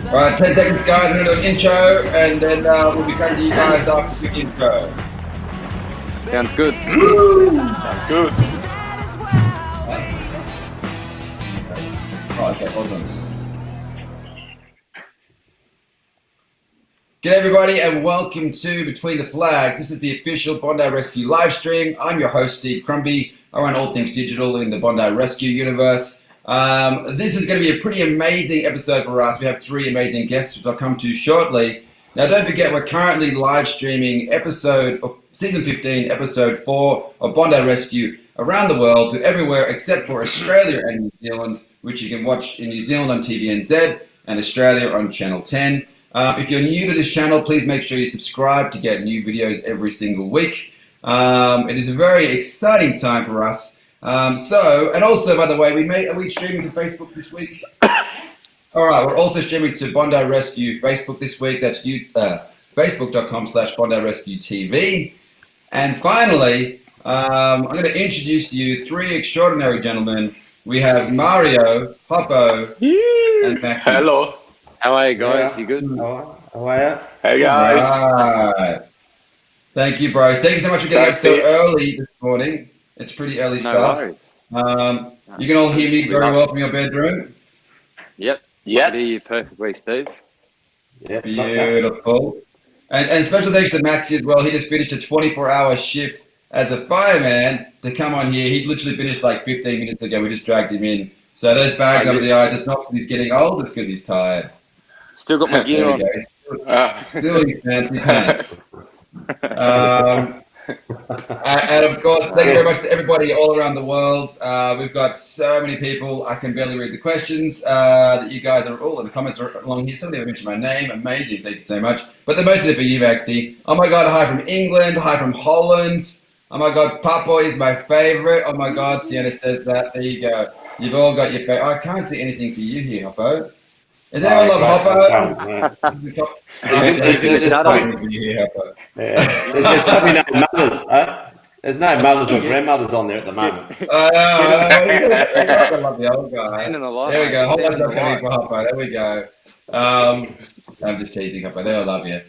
All right, 10 seconds, guys. I'm going to do an intro, and then we'll be coming to you guys after the intro. Sounds good. Sounds good. Oh, okay, awesome. G'day everybody, and welcome to Between the Flags. This is the official Bondi Rescue live stream. I'm your host, Steve Crumby. I run all things digital in the Bondi Rescue universe. This is going to be a pretty amazing episode for us. We have three amazing guests, which I'll come to shortly. Now, don't forget, we're currently live streaming season 15, episode 4 of Bondi Rescue around the world to everywhere except for Australia and New Zealand, which you can watch in New Zealand on TVNZ and Australia on Channel 10. If you're new to this channel, please make sure you subscribe to get new videos every single week. It is a very exciting time for us. And also, by the way, are we streaming to Facebook this week? All right, we're also streaming to Bondi Rescue Facebook this week. That's facebook.com/Bondi Rescue TV. And finally, I'm going to introduce to you three extraordinary gentlemen. We have Mario, Hoppo, and Maxi. Hello. How are you guys? Yeah. You good? How are you? Hey guys. Right. Thank you, bros. Thank you so much for getting up so early this morning. It's pretty early stuff. You can all hear me very well from your bedroom. Yep. Yes. I hear you perfectly, Steve. Yeah, Beautiful. And special thanks to Maxi as well. He just finished a 24-hour shift as a fireman to come on here. He literally finished like 15 minutes ago. We just dragged him in. So those bags under the eyes, it's not because he's getting old, it's because he's tired. Still got my gear on. Still in fancy pants. And of course, thank you very much to everybody all around the world. We've got so many people. I can barely read the questions that you guys are all in the comments are along here. Somebody mentioned my name. Amazing. Thank you so much. But the most of it for you, Maxi. Oh my God. Hi from England. Hi from Holland. Oh my God. Papo is my favorite. Oh my God. Sienna says that. There you go. You've all got your favorite. I can't see anything for you here, Hoppo. Does anyone love Hoppo? There's probably no mothers. There's no mothers or grandmothers on there at the moment. I love the old guy. There we go. Hold on, I'm coming for Hoppo. There we go. I'm just teasing Hoppo. They all love you.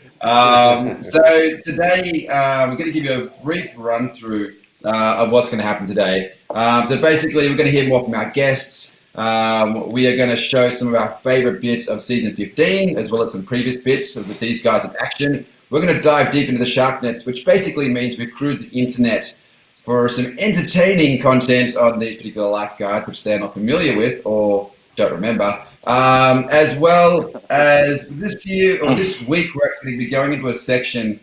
So today we're going to give you a brief run through of what's going to happen today. So basically, we're going to hear more from our guests. We are going to show some of our favorite bits of season 15, as well as some previous bits of these guys in action. We're going to dive deep into the shark nets, which basically means we cruise the internet for some entertaining content on these particular lifeguards, which they're not familiar with or don't remember. As well as this week, we're actually going to be going into a section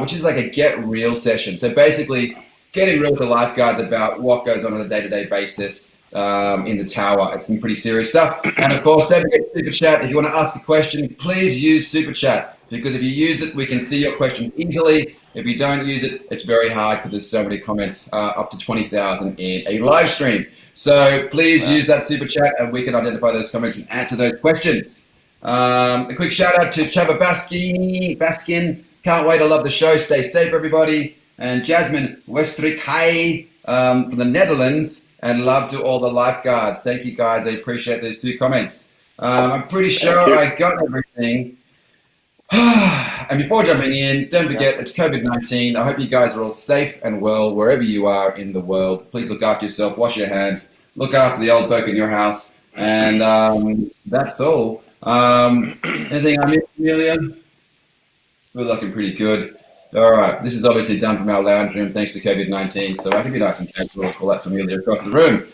which is like a get real session. So basically, getting real with the lifeguards about what goes on a day-to-day basis in the tower. It's some pretty serious stuff. And of course, don't forget Super Chat. If you want to ask a question, please use Super Chat, because if you use it, we can see your questions easily. If you don't use it, it's very hard because there's so many comments, up to 20,000 in a live stream. So please use that Super Chat and we can identify those comments and answer those questions. A quick shout out to Chava Baskin. Can't wait, I love the show. Stay safe, everybody. And Jasmine Westrick from the Netherlands. And love to all the lifeguards. Thank you, guys. I appreciate those two comments. I'm pretty sure I got everything. And before jumping in, don't forget, it's COVID-19. I hope you guys are all safe and well wherever you are in the world. Please look after yourself. Wash your hands. Look after the old folk in your house. And that's all. Anything I missed, Amelia? We're looking pretty good. All right, this is obviously done from our lounge room thanks to COVID-19, so I can be nice and casual and call that familiar across the room.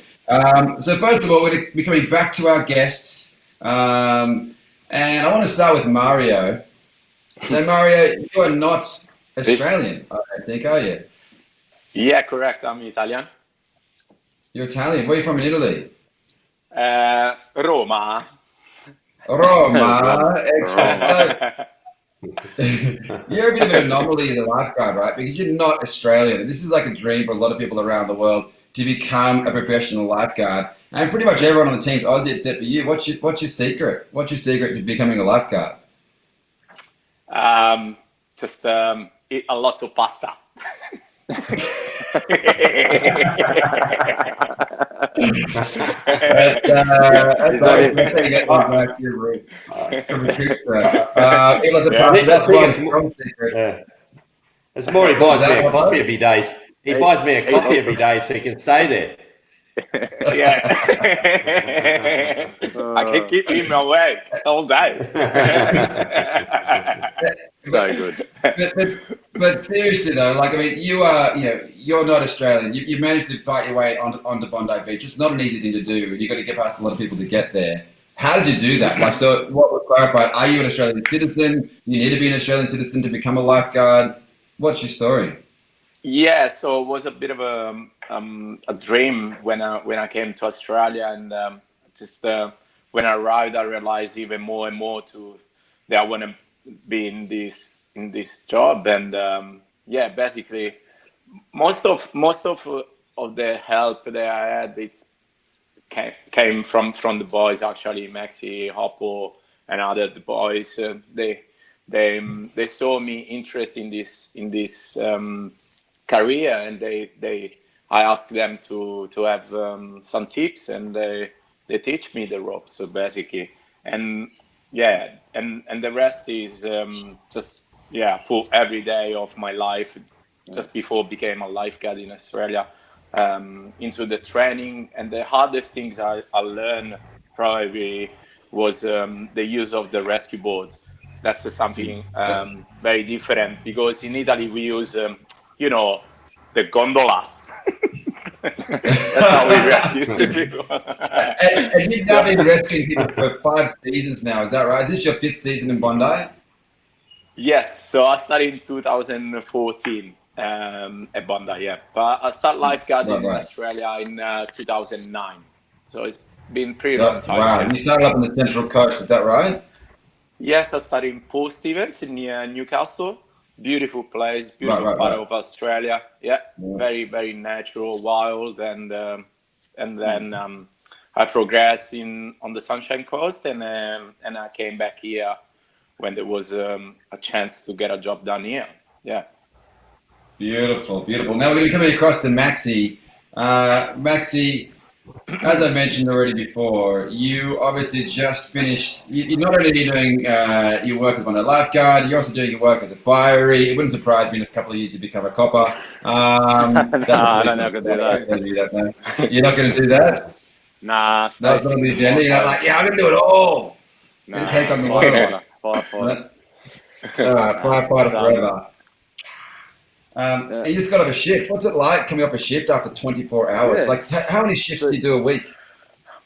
So first of all, we're going to be coming back to our guests, and I want to start with Mario. So Mario, you are not Australian, I don't think, are you? Yeah, correct. I'm Italian. You're Italian. Where are you from in Italy? Roma. Roma, excellent. You're a bit of an anomaly as a lifeguard, right? Because you're not Australian. This is like a dream for a lot of people around the world to become a professional lifeguard. And pretty much everyone on the team's Aussie except for you. What's your secret? What's your secret to becoming a lifeguard? Just eat a lot of pasta. That's how you get back to your room. That's one strong secret. Yeah. It's more, he buys me a coffee every day. He buys me a coffee every day so he can stay there. Yeah. I can keep him awake all day. So good. But seriously though, like I mean, you're not Australian. You managed to fight your way onto Bondi Beach. It's not an easy thing to do. You got to get past a lot of people to get there. How did you do that? Like, so what was clarified? Are you an Australian citizen? You need to be an Australian citizen to become a lifeguard. What's your story? Yeah, so it was a bit of a dream when I came to Australia, and when I arrived, I realized even more and more that I want to be in this job, and basically most of the help that I had came from the boys, actually. Maxi, Hoppo, and other boys. They saw me interest in this career, and I asked them to have some tips, and they teach me the ropes, so basically, and the rest is put every day of my life just before I became a lifeguard in Australia into the training. And the hardest things I learned probably was the use of the rescue boards. That's something very different, because in Italy we use the gondola. That's how we rescue people. And you've now been rescuing people for 5 seasons now, is that right? Is this your 5th season in Bondi? Yes, so I started in 2014 at Bondi, yeah. But I started lifeguarding in Australia in 2009. So it's been pretty long time. Wow, you started up on the Central Coast, is that right? Yes, I started in Port Stephens in Newcastle. Beautiful place, beautiful part of Australia. Yeah, very, very natural, wild, and then I progressed on the Sunshine Coast, and I came back here when there was a chance to get a job done here. Yeah. Beautiful, beautiful. Now we're going to be coming across to Maxi. Maxi, as I mentioned already before, you obviously just finished. You're not only doing your work as a lifeguard, you're also doing your work as a fiery. It wouldn't surprise me in a couple of years you become a copper. I'm not going to do that. You're not going to do that? Nah. That's not on the agenda. You're not like, I'm going to do it all. I'm going to take on the world. Firefighter. Firefighter forever. You just got off a shift. What's it like coming off a shift after 24 hours? Yeah. Like, how many shifts do you do a week?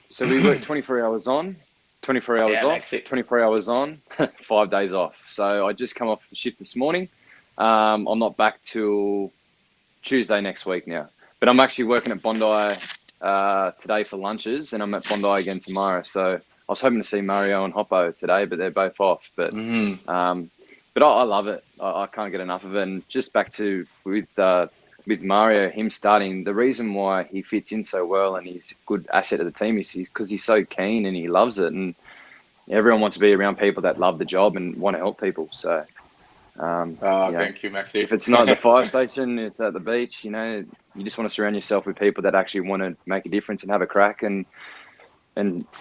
So we work 24 hours on, 24 hours off, 24 hours on, 5 days off. So I just come off the shift this morning. I'm not back till Tuesday next week now. But I'm actually working at Bondi today for lunches, and I'm at Bondi again tomorrow. So I was hoping to see Mario and Hoppo today, but they're both off. But but I love it. I can't get enough of it. And just back to with Mario, him starting, the reason why he fits in so well and he's a good asset to the team is because he's so keen and he loves it. And everyone wants to be around people that love the job and want to help people. So, thank you, Maxi. If it's not at the fire station, it's at the beach. You just want to surround yourself with people that actually want to make a difference and have a crack and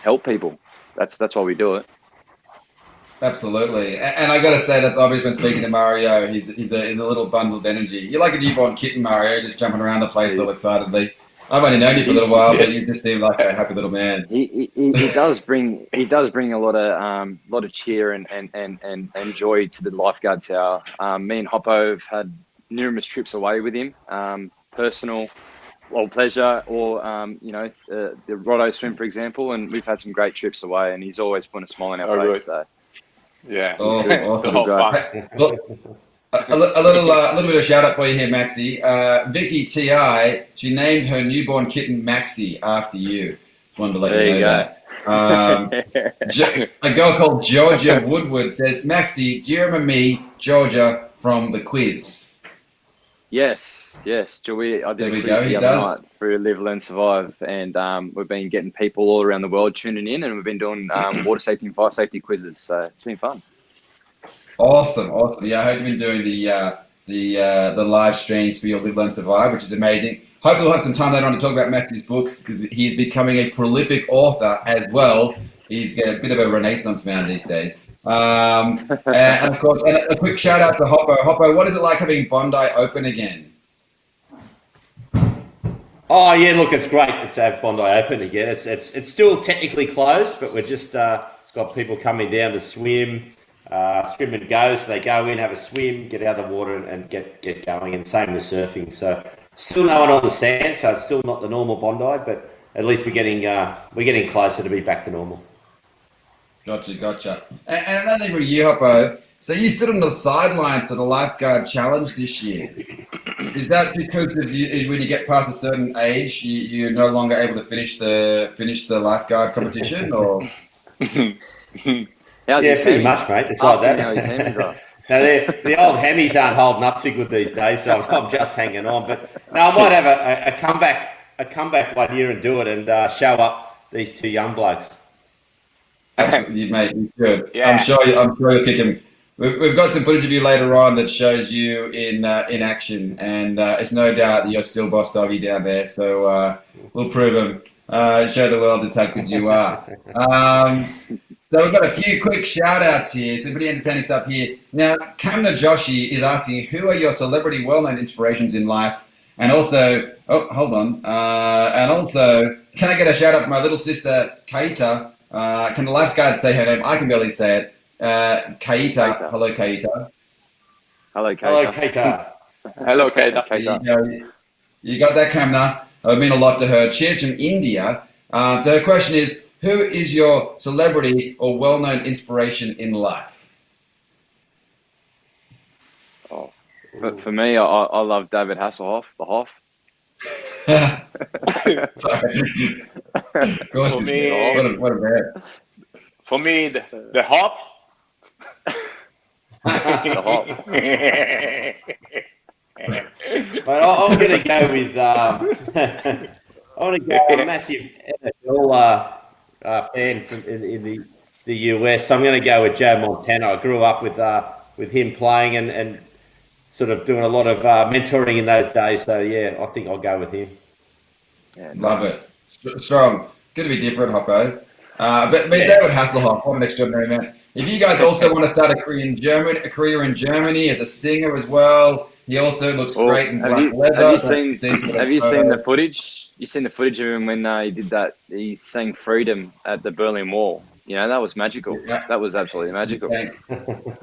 help people. That's why we do it. Absolutely, and I got to say that's obvious when speaking to Mario. He's a little bundle of energy. You're like a newborn kitten, Mario, just jumping around the place all excitedly. I've only known you for a little while, but you just seem like a happy little man. He does bring a lot of cheer and joy to the lifeguard tower. Me and Hoppo have had numerous trips away with him, personal or pleasure, or the Rotto swim, for example, and we've had some great trips away, and he's always put a smile on our face. So. Yeah, awesome. So fun. A little bit of shout out for you here, Maxi. Vicky Ti, she named her newborn kitten Maxi after you. Just wanted to let you know that. A girl called Georgia Woodward says, Maxi, do you remember me, Georgia, from the quiz? Yes. I did a quiz the other night through Live, Learn, Survive, and we've been getting people all around the world tuning in, and we've been doing water safety and fire safety quizzes. So it's been fun. Awesome. Yeah, I heard you've been doing the live streams for your Live, Learn, Survive, which is amazing. Hopefully we'll have some time later on to talk about Maxi's books because he's becoming a prolific author as well. He's got a bit of a renaissance man these days. And of course, and a quick shout out to Hoppo. Hoppo, what is it like having Bondi open again? Oh yeah, look, it's great to have Bondi open again. It's still technically closed, but we're just got people coming down to swim and go. So they go in, have a swim, get out of the water, and get going. And same with surfing. So still no one on the sand, so it's still not the normal Bondi, but at least we're getting closer to be back to normal. Gotcha. And another thing for you, Hoppo. So you sit on the sidelines for the Lifeguard Challenge this year. Is that because of when you get past a certain age, you're no longer able to finish the lifeguard competition, or? Yeah, pretty much, mate. It's like that. How his hammies are. Now, the old hammies aren't holding up too good these days, so I'm just hanging on. But no, I might have a comeback one year and do it and show up these two young blokes. Absolutely, mate. You should. Yeah. I'm sure you'll kick him. We've got some footage of you later on that shows you in action, and it's no doubt that you're still boss doggy down there. So we'll prove him. Show the world just how good you are. So we've got a few quick shout-outs here. Some pretty entertaining stuff here. Now, Kamna Joshi is asking, who are your celebrity well-known inspirations in life? And also, hold on. And also, can I get a shout-out for my little sister, Kaita? Can the lifeguards say her name? I can barely say it. Kaita. Hello, Kaita. Hello, Kaita. Hello, Kaita. Hello, Kaita. You got that, Kamna. It would mean a lot to her. Cheers from India. So her question is, who is your celebrity or well-known inspiration in life? Oh, for me, I love David Hasselhoff, the Hoff. Sorry. Of course, For me, what a man. For me, the Hop. The Hop. But I'm going to go with. I want to go with a massive NFL fan from in the US. So I'm going to go with Joe Montana. I grew up with him playing and sort of doing a lot of mentoring in those days. So yeah, I think I'll go with him. Yeah, Love it. Strong. Good to be different, Hoppo. But David Hasselhoff, what an extraordinary man. If you guys also want to start a career in Germany as a singer as well, he also looks great in black leather. Have you seen the footage? You seen the footage of him when he did that? He sang "Freedom" at the Berlin Wall. You know, that was magical. Yeah. That was absolutely magical.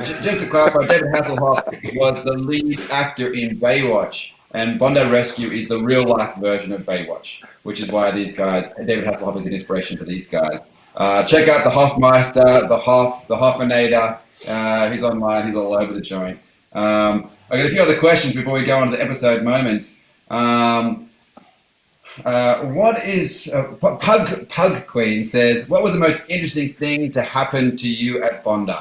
Just to clarify, David Hasselhoff was the lead actor in Baywatch, and Bondi Rescue is the real-life version of Baywatch, which is why these guys, David Hasselhoff is an inspiration for these guys. Check out the Hoffmeister, the Hoffinator. He's online. He's all over the joint. I got a few other questions before we go on to the episode moments. What is Pug Queen says? What was the most interesting thing to happen to you at Bondi?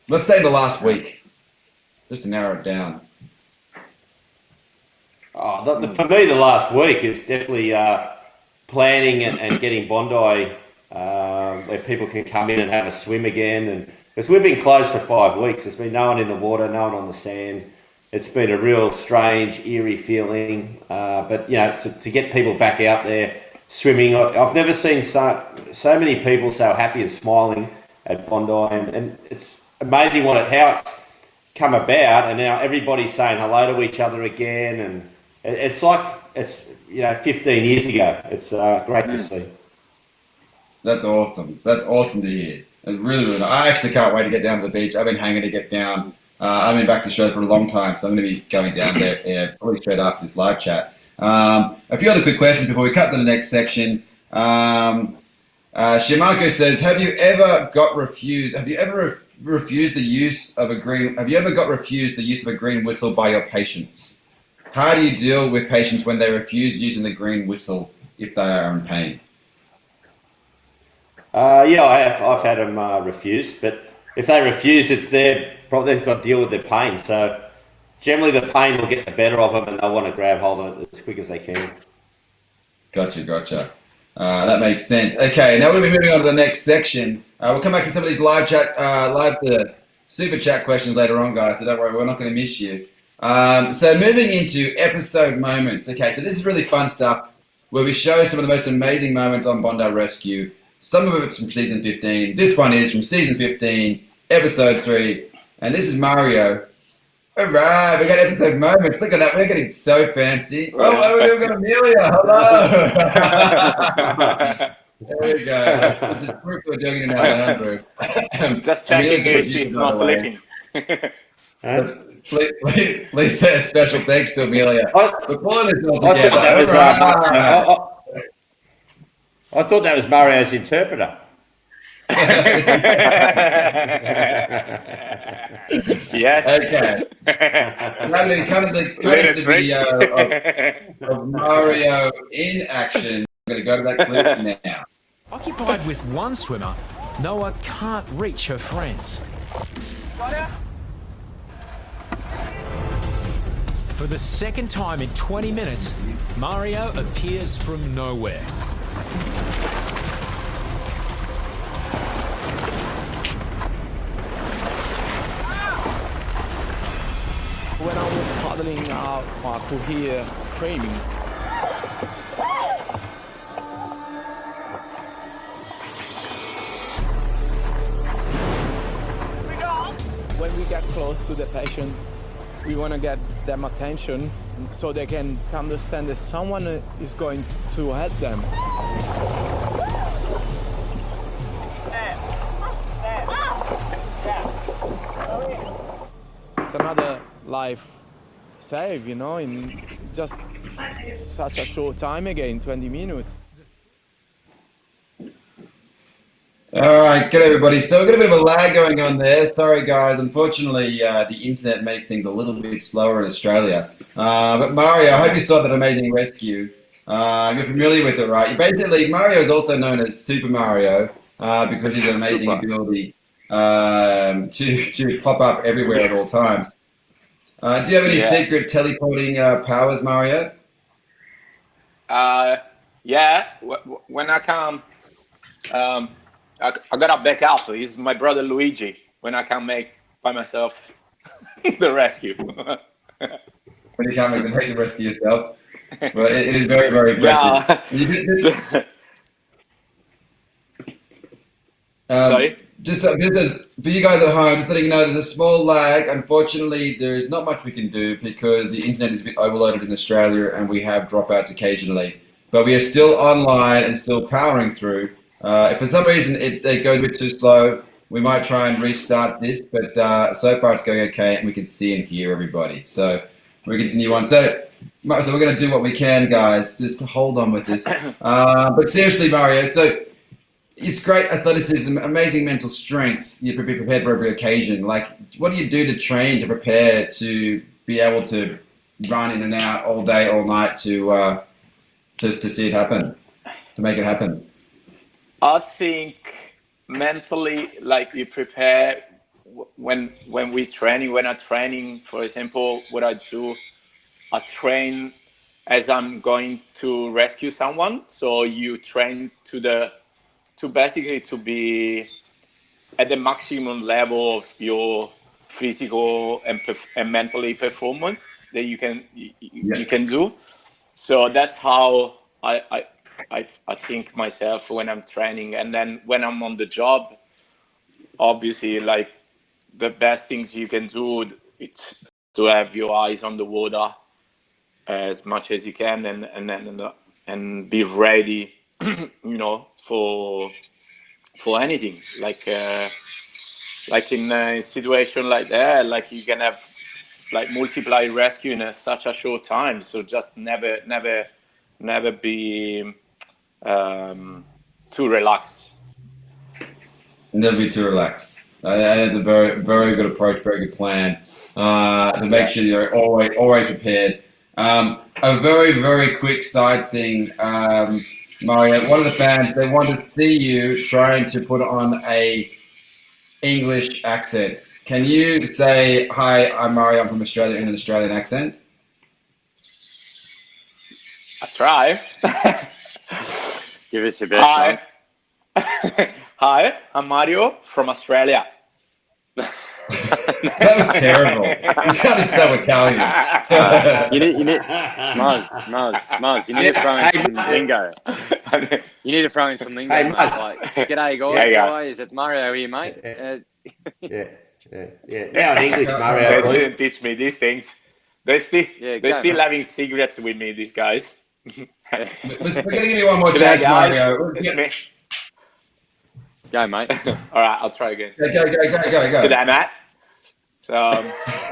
Let's say the last week, just to narrow it down. For me, the last week is definitely planning and getting Bondi where people can come in and have a swim again. And because we've been closed for 5 weeks, there's been no one in the water, no one on the sand. It's been a real strange, eerie feeling. But you know, to get people back out there swimming, I've never seen so many people so happy and smiling at Bondi, and it's amazing how it's come about. And now everybody's saying hello to each other again, and it's like it's 15 years ago. It's great to see. That's awesome. That's awesome to hear. It's really, really nice. I actually can't wait to get down to the beach. I've been hanging to get down. I've been back to Australia for a long time, so I'm going to be going down there probably straight after this live chat. A few other quick questions before we cut to the next section. Shimako says, "Have you ever got refused? Have you ever refused the use of a green? Have you ever got refused the use of a green whistle by your patients?" how do you deal with patients when they refuse using the green whistle if they are in pain? Yeah, I've had them refuse, but if they refuse, it's they've got to deal with their pain. So generally the pain will get the better of them and they'll want to grab hold of it as quick as they can. Gotcha. That makes sense. Okay, now we'll be moving on to the next section. We'll come back to some of these live super chat questions later on, guys, so don't worry, we're not going to miss you. So moving into episode moments. Okay, so this is really fun stuff where we show some of the most amazing moments on Bondi Rescue. Some of it's from season 15. This one is from season 15, episode 3. And this is Mario. All right, we got episode moments. Look at that. We're getting so fancy. Oh, we've got Amelia. Hello. There we go. This is proof we're doing it in our lounge room. Just checking if she's not sleeping. Please say a special thanks to Amelia. We're pulling this all together. I thought that was Mario's interpreter. Yes. Okay. Now we kind of the video of Mario in action. I'm going to go to that clip now. Occupied with one swimmer, Noah can't reach her friends. For the second time in 20 minutes, Mario appears from nowhere. When I was paddling out, I could hear screaming. When we get close to the patient, we want to get them attention so they can understand that someone is going to help them. It's another life save, you know, in just such a short time again, 20 minutes. All right, good everybody. So we've got a bit of a lag going on there. Sorry, guys. Unfortunately, the internet makes things a little bit slower in Australia. But Mario, I hope you saw that amazing rescue. You're familiar with it, right? Basically, Mario is also known as Super Mario because he's an amazing ability to pop up everywhere at all times. Do you have any secret teleporting powers, Mario? Yeah. When I come, I gotta back up. He's my brother Luigi. When I can't make by myself the rescue. When you can't make the rescue yourself. Well, it is very, very impressive. Yeah. Sorry? Just for you guys at home, just letting you know there's a small lag. Unfortunately, there is not much we can do because the internet is a bit overloaded in Australia and we have dropouts occasionally. But we are still online and still powering through. If for some reason it goes a bit too slow, we might try and restart this. But so far it's going okay and we can see and hear everybody. So we continue on. So we're going to do what we can, guys. Just hold on with this. But seriously, Mario, so it's great athleticism, amazing mental strength. You're prepared for every occasion. Like, what do you do to train, to prepare, to be able to run in and out all day, all night to see it happen, to make it happen? I think mentally, like you prepare when I'm training, for example, what I do, I train as I'm going to rescue someone. So you train to basically to be at the maximum level of your physical and mentally performance that you can do. So that's how I think myself when I'm training. And then when I'm on the job, obviously, like the best things you can do, it's to have your eyes on the water as much as you can and be ready, you know, for anything. Like in a situation like that, like you can have like multiply rescue in such a short time. So just never be too relaxed. Never be too relaxed. That's a very, very good approach, very good plan to make sure you're always prepared. A very, very quick side thing, Mario. One of the fans, they want to see you trying to put on a English accent. Can you say, hi, I'm Mario, I'm from Australia, in an Australian accent? I try. Give us your best. Hi. Hi, I'm Mario from Australia. That was terrible. You sounded so Italian. you need Muzz. You need to throw in some lingo. You need to throw in some lingo, mate. Like, g'day guys, how are you? It's Mario here, mate. Yeah. Now in English, Mario. They didn't teach me these things. They're still having cigarettes with me, these guys. We're going to give you one more chance, Mario. Go, mate. All right, I'll try again. Go. Good day, mate. So,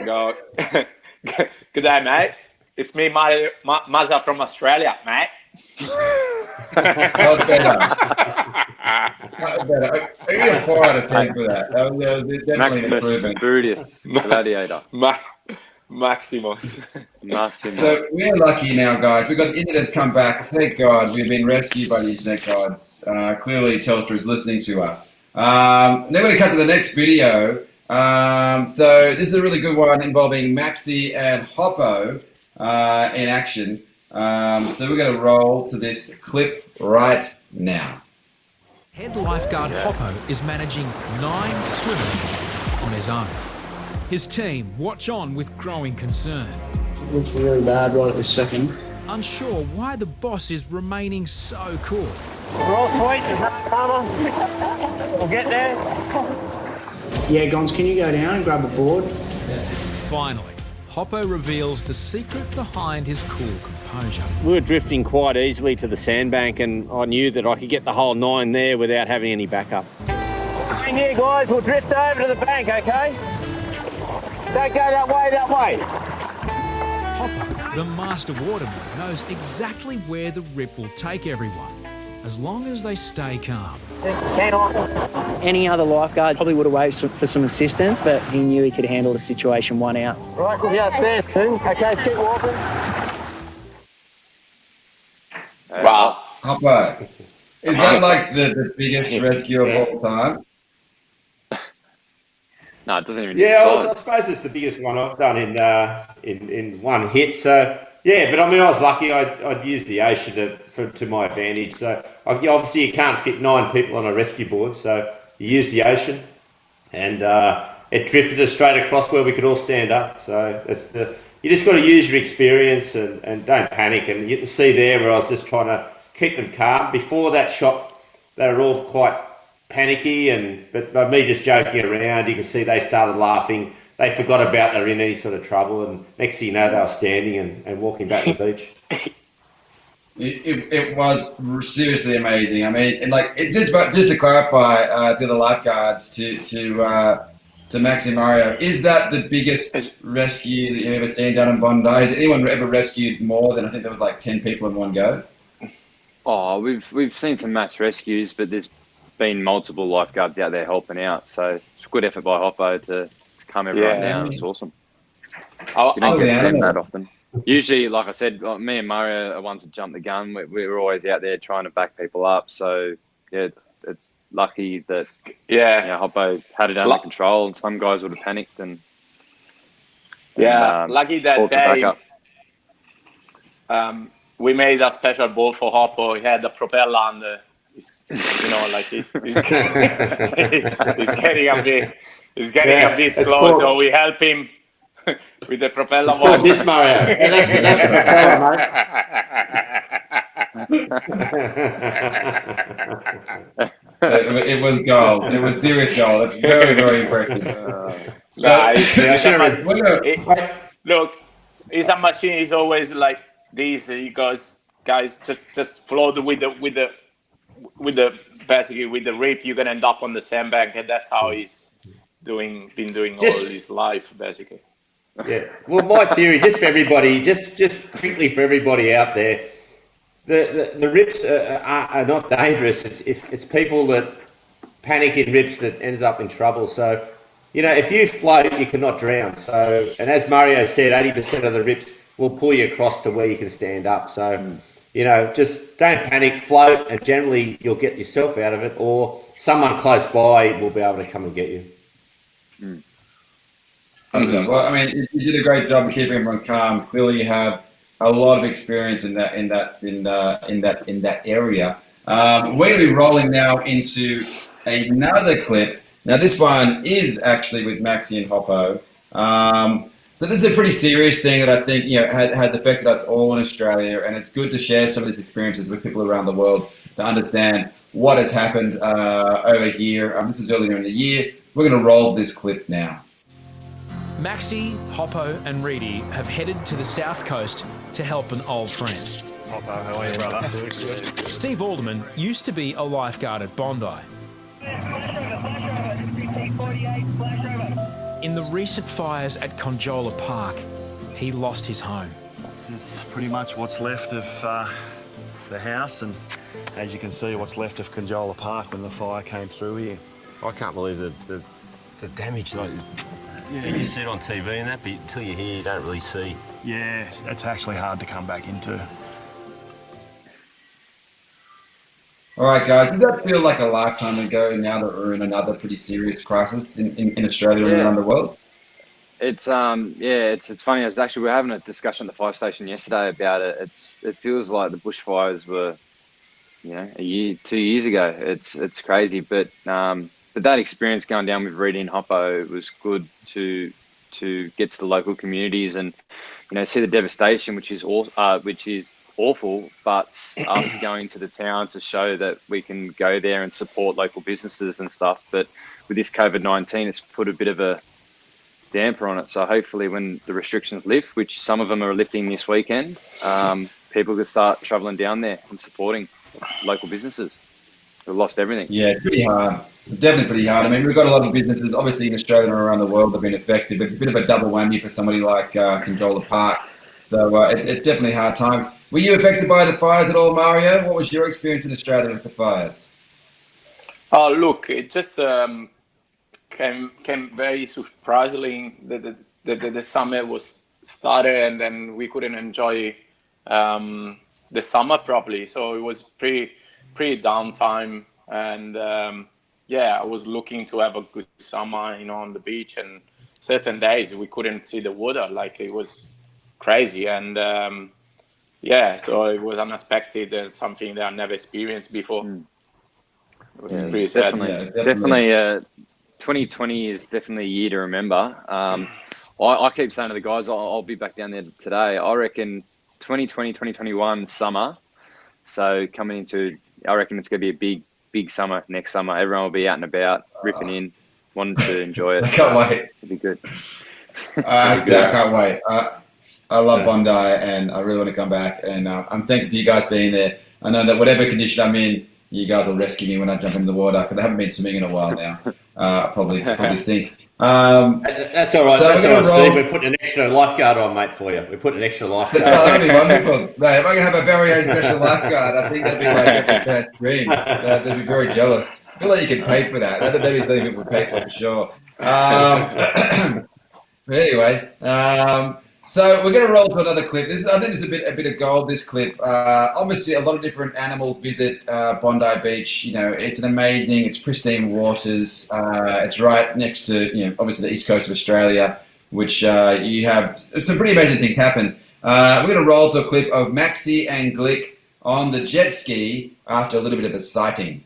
go. Good day, mate. It's me, Mazza from Australia, mate. That was better. I give a 4 out of 10 for that. That was definitely an improvement. Busiest gladiator. Maximus. So we're lucky now, guys. We've got the internet has come back. Thank God. We've been rescued by the internet gods. Clearly, Telstra is listening to us. Then we're going to cut to the next video. So this is a really good one involving Maxi and Hoppo in action. So we're going to roll to this clip right now. Head lifeguard Hoppo is managing 9 swimmers on his own. His team watch on with growing concern. It looks really bad right at this second. Unsure why the boss is remaining so cool. We're all sweet, there's no drama. We'll get there. Yeah, Gons, can you go down and grab a board? Finally, Hoppo reveals the secret behind his cool composure. We were drifting quite easily to the sandbank, and I knew that I could get the whole 9 there without having any backup. Stay here, guys. We'll drift over to the bank, okay? Don't go that way. Hoppo, the master waterman, knows exactly where the rip will take everyone, as long as they stay calm. Any other lifeguard probably would have waited for some assistance, but he knew he could handle the situation 1 out. Right, we'll be upstairs soon. Okay, let's keep walking. Wow. Hoppo, is that like the biggest rescue of all time? No, it doesn't even. Yeah, I suppose it's the biggest one I've done in one hit. So yeah, but I mean, I was lucky. I'd used the ocean to my advantage. So obviously, you can't fit 9 people on a rescue board. So you use the ocean, and it drifted us straight across where we could all stand up. So you just got to use your experience and don't panic. And you can see there where I was just trying to keep them calm. Before that shot, they were all quite panicky, but by me just joking around, you can see they started laughing. They forgot about they were in any sort of trouble, and next thing you know, they were standing and walking back to the beach. It was seriously amazing. I mean, just to clarify to the lifeguards, to Maxi and Mario, is that the biggest rescue that you've ever seen down in Bondi? Has anyone ever rescued more than, I think there was like 10 people in one go? Oh, we've seen some mass rescues, but there's been multiple lifeguards out there helping out. So it's a good effort by Hoppo to calm everyone down. It's awesome. You don't get to that often. Usually, like I said, me and Mario are ones that jump the gun. We're always out there trying to back people up. So yeah, it's lucky that Hoppo had it under control, and some guys would have panicked and lucky that day. We made a special boat for Hoppo. He had the propeller on the. He's getting a bit slow, so we help him with the propeller one. This Mario. That's the propeller, mate. It was gold. It was serious gold. It's very, very impressive. Look, it's a machine. He's always like this. He goes, guys, just float with the basically with the rip. You're gonna end up on the sandbank, and that's how he's been doing all his life, basically. Yeah. Well, my theory, just for everybody, just quickly for everybody out there, the rips are not dangerous. It's people that panic in rips that ends up in trouble. So, if you float, you cannot drown. So, and as Mario said, 80% of the rips we'll pull you across to where you can stand up. So, you know, just don't panic, float, and generally you'll get yourself out of it, or someone close by will be able to come and get you. Well, I mean, you did a great job of keeping everyone calm. Clearly, you have a lot of experience in that area. We're going to be rolling now into another clip. Now, this one is actually with Maxi and Hoppo. So this is a pretty serious thing that I think, you know, has affected us all in Australia, and it's good to share some of these experiences with people around the world to understand what has happened over here. This is earlier in the year. We're going to roll this clip now. Maxi, Hoppo and Reidy have headed to the south coast to help an old friend. Hoppo, how are you, brother? Steve Alderman used to be a lifeguard at Bondi. In the recent fires at Conjola Park, he lost his home. This is pretty much what's left of the house, and as you can see, what's left of Conjola Park when the fire came through here. I can't believe the damage. Like, yeah, you see it on TV and that, but until you're here, you don't really see. Yeah, it's actually hard to come back into. All right, guys, does that feel like a lifetime ago now that we're in another pretty serious crisis in Australia and around the world? It's it's funny. We were having a discussion at the fire station yesterday about it. It feels like the bushfires were, you know, 2 years ago. It's crazy, but that experience going down with Reidy and Hoppo was good to get to the local communities and, you know, see the devastation, which is awful, but us going to the town to show that we can go there and support local businesses and stuff. But with this COVID-19, it's put a bit of a damper on it. So hopefully when the restrictions lift, which some of them are lifting this weekend, people can start traveling down there and supporting local businesses who lost everything. Yeah, it's pretty hard. Definitely pretty hard. I mean, we've got a lot of businesses, obviously in Australia and around the world, that have been affected, but it's a bit of a double whammy for somebody like Conjola Park. So it's definitely hard times. Were you affected by the fires at all, Mario? What was your experience in Australia with the fires? Oh, look, it just came very surprisingly. The summer was started, and then we couldn't enjoy the summer properly. So it was pretty downtime, and I was looking to have a good summer, you know, on the beach. And certain days we couldn't see the water, like it was crazy. And so it was unexpected and something that I never experienced before. It was pretty sad. Definitely 2020 is definitely a year to remember. I keep saying to the guys, I'll be back down there today. I reckon 2020, 2021 summer. So coming into, I reckon it's going to be a big summer next summer. Everyone will be out and about, ripping in, wanting to enjoy it. I can't wait. It'll be good. I can't wait. I love Bondi, and I really want to come back. And I'm thankful for you guys being there. I know that whatever condition I'm in, you guys will rescue me when I jump into the water, because I haven't been swimming in a while now. Probably sink. That's all right. So we're going to roll. We're putting an extra lifeguard on, mate, for you. We're putting an extra lifguard. That'd be wonderful. Mate, if I can have a very own special lifeguard, I think that'd be like a first dream. They'd be very jealous. I feel like you could pay for that. That'd be something people would pay for sure. Anyway, so we're going to roll to another clip. I think it's a bit of gold, this clip. Obviously, a lot of different animals visit Bondi Beach. You know, it's it's pristine waters. It's right next to, you know, obviously the east coast of Australia, which you have some pretty amazing things happen. We're going to roll to a clip of Maxi and Glick on the jet ski after a little bit of a sighting.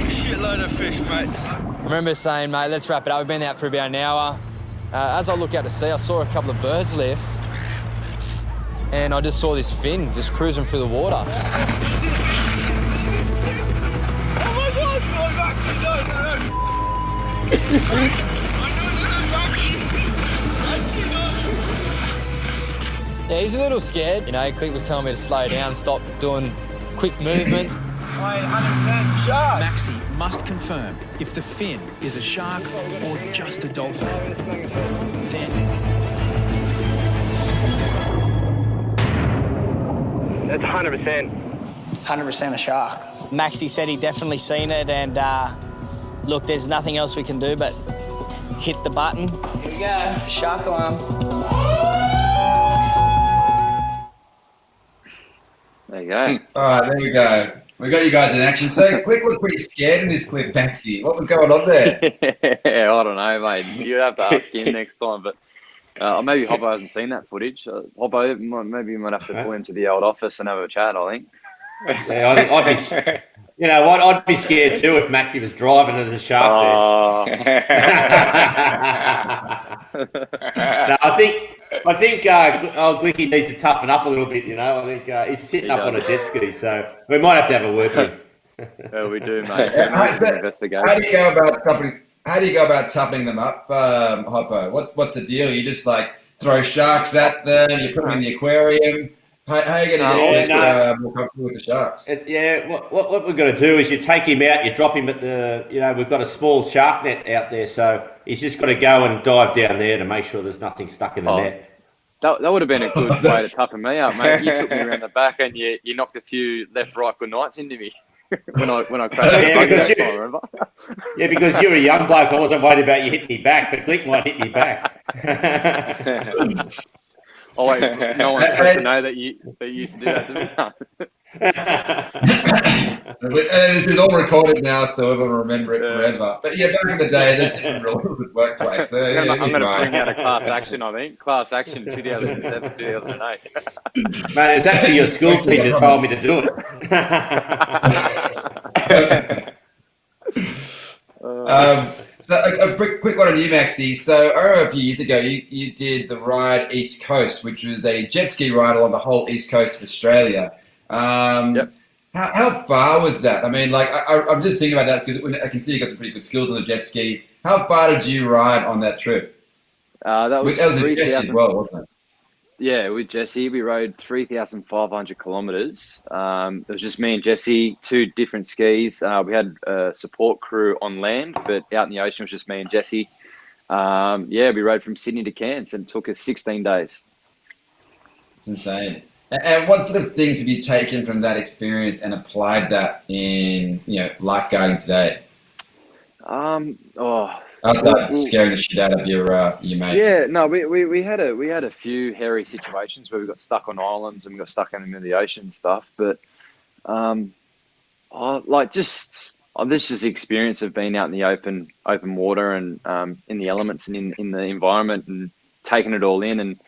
Shitload of fish, mate. I remember saying, mate, let's wrap it up. We've been out for about an hour. As I look out to sea, I saw a couple of birds lift, and I just saw this fin just cruising through the water. Oh my God! Yeah, he's a little scared. You know, Click was telling me to slow down, stop doing quick movements. 100% shark. Maxi must confirm if the fin is a shark or just a dolphin. Then that's 100%. 100% a shark. Maxi said he definitely seen it, and look, there's nothing else we can do but hit the button. Here we go, shark alarm. There you go. All right, there we go. We got you guys in action. So, Click looked pretty scared in this clip, Maxi. What was going on there? I don't know, mate. You'd have to ask him next time. But maybe Hoppo hasn't seen that footage. Hoppo, maybe you might have to pull him to the old office and have a chat, I think. Yeah, I think I'd be, you know what? I'd be scared too if Maxi was driving and there's a shark there. No, I think old Glicky needs to toughen up a little bit. You know, I think he's sitting up on a jet ski, so we might have to have a word with him. Yeah, we do, mate. How do you go about toughening them up, Hoppo? What's the deal? You just like throw sharks at them? You put them in the aquarium? How are you going to get more comfortable with the sharks? What we've got to do is you take him out, you drop him at the, we've got a small shark net out there, so he's just got to go and dive down there to make sure there's nothing stuck in the net. That would have been a good way to toughen me up, mate. You took me around the back and you knocked a few left, right, good nights into me when I crashed the buggy that time, remember? Yeah, because you're a young bloke, I wasn't worried about you hitting me back, but Glick might hit me back. Oh wait, no one's supposed to know that you used to do that to me. This is all recorded now, so everyone will remember it forever. But yeah, back in the day, there's different rules at the workplace. I'm going to bring out a class action, I think. Class action 2007, 2008. Man, it was actually your school teacher told me to do it. So a quick one on you, Maxi. So I remember a few years ago, you did the ride East Coast, which was a jet ski ride along the whole East Coast of Australia. Yep. How far was that? I mean, like I'm just thinking about that because I can see you got some pretty good skills on the jet ski. How far did you ride on that trip? That was a Jesse as well, wasn't it? Yeah, with Jesse, we rode 3,500 kilometres. It was just me and Jesse, two different skis. We had a support crew on land, but out in the ocean was just me and Jesse. We rode from Sydney to Cairns and it took us 16 days. It's insane. And what sort of things have you taken from that experience and applied that in, lifeguarding today? Outside scaring the shit out of your mates. Yeah, no, we had a few hairy situations where we got stuck on islands and we got stuck in the ocean and stuff. But this is the experience of being out in the open water and in the elements and in the environment and taking it all in and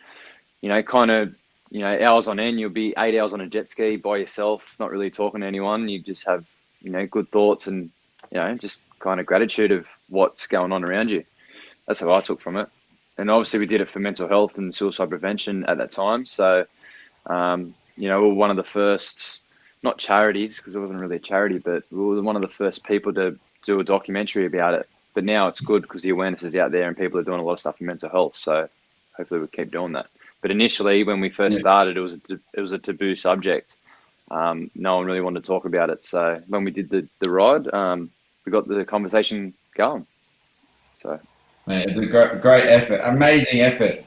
hours on end. You'll be 8 hours on a jet ski by yourself, not really talking to anyone. You just have good thoughts and just kind of gratitude of what's going on around you. That's how I took from it. And obviously we did it for mental health and suicide prevention at that time. So, we were one of the first, not charities, because it wasn't really a charity, but we were one of the first people to do a documentary about it. But now it's good because the awareness is out there and people are doing a lot of stuff in mental health. So hopefully we'll keep doing that. But initially when we first started, it was a taboo subject. No one really wanted to talk about it. So when we did the ride, we got the conversation going. So, man, it's a great effort, amazing effort.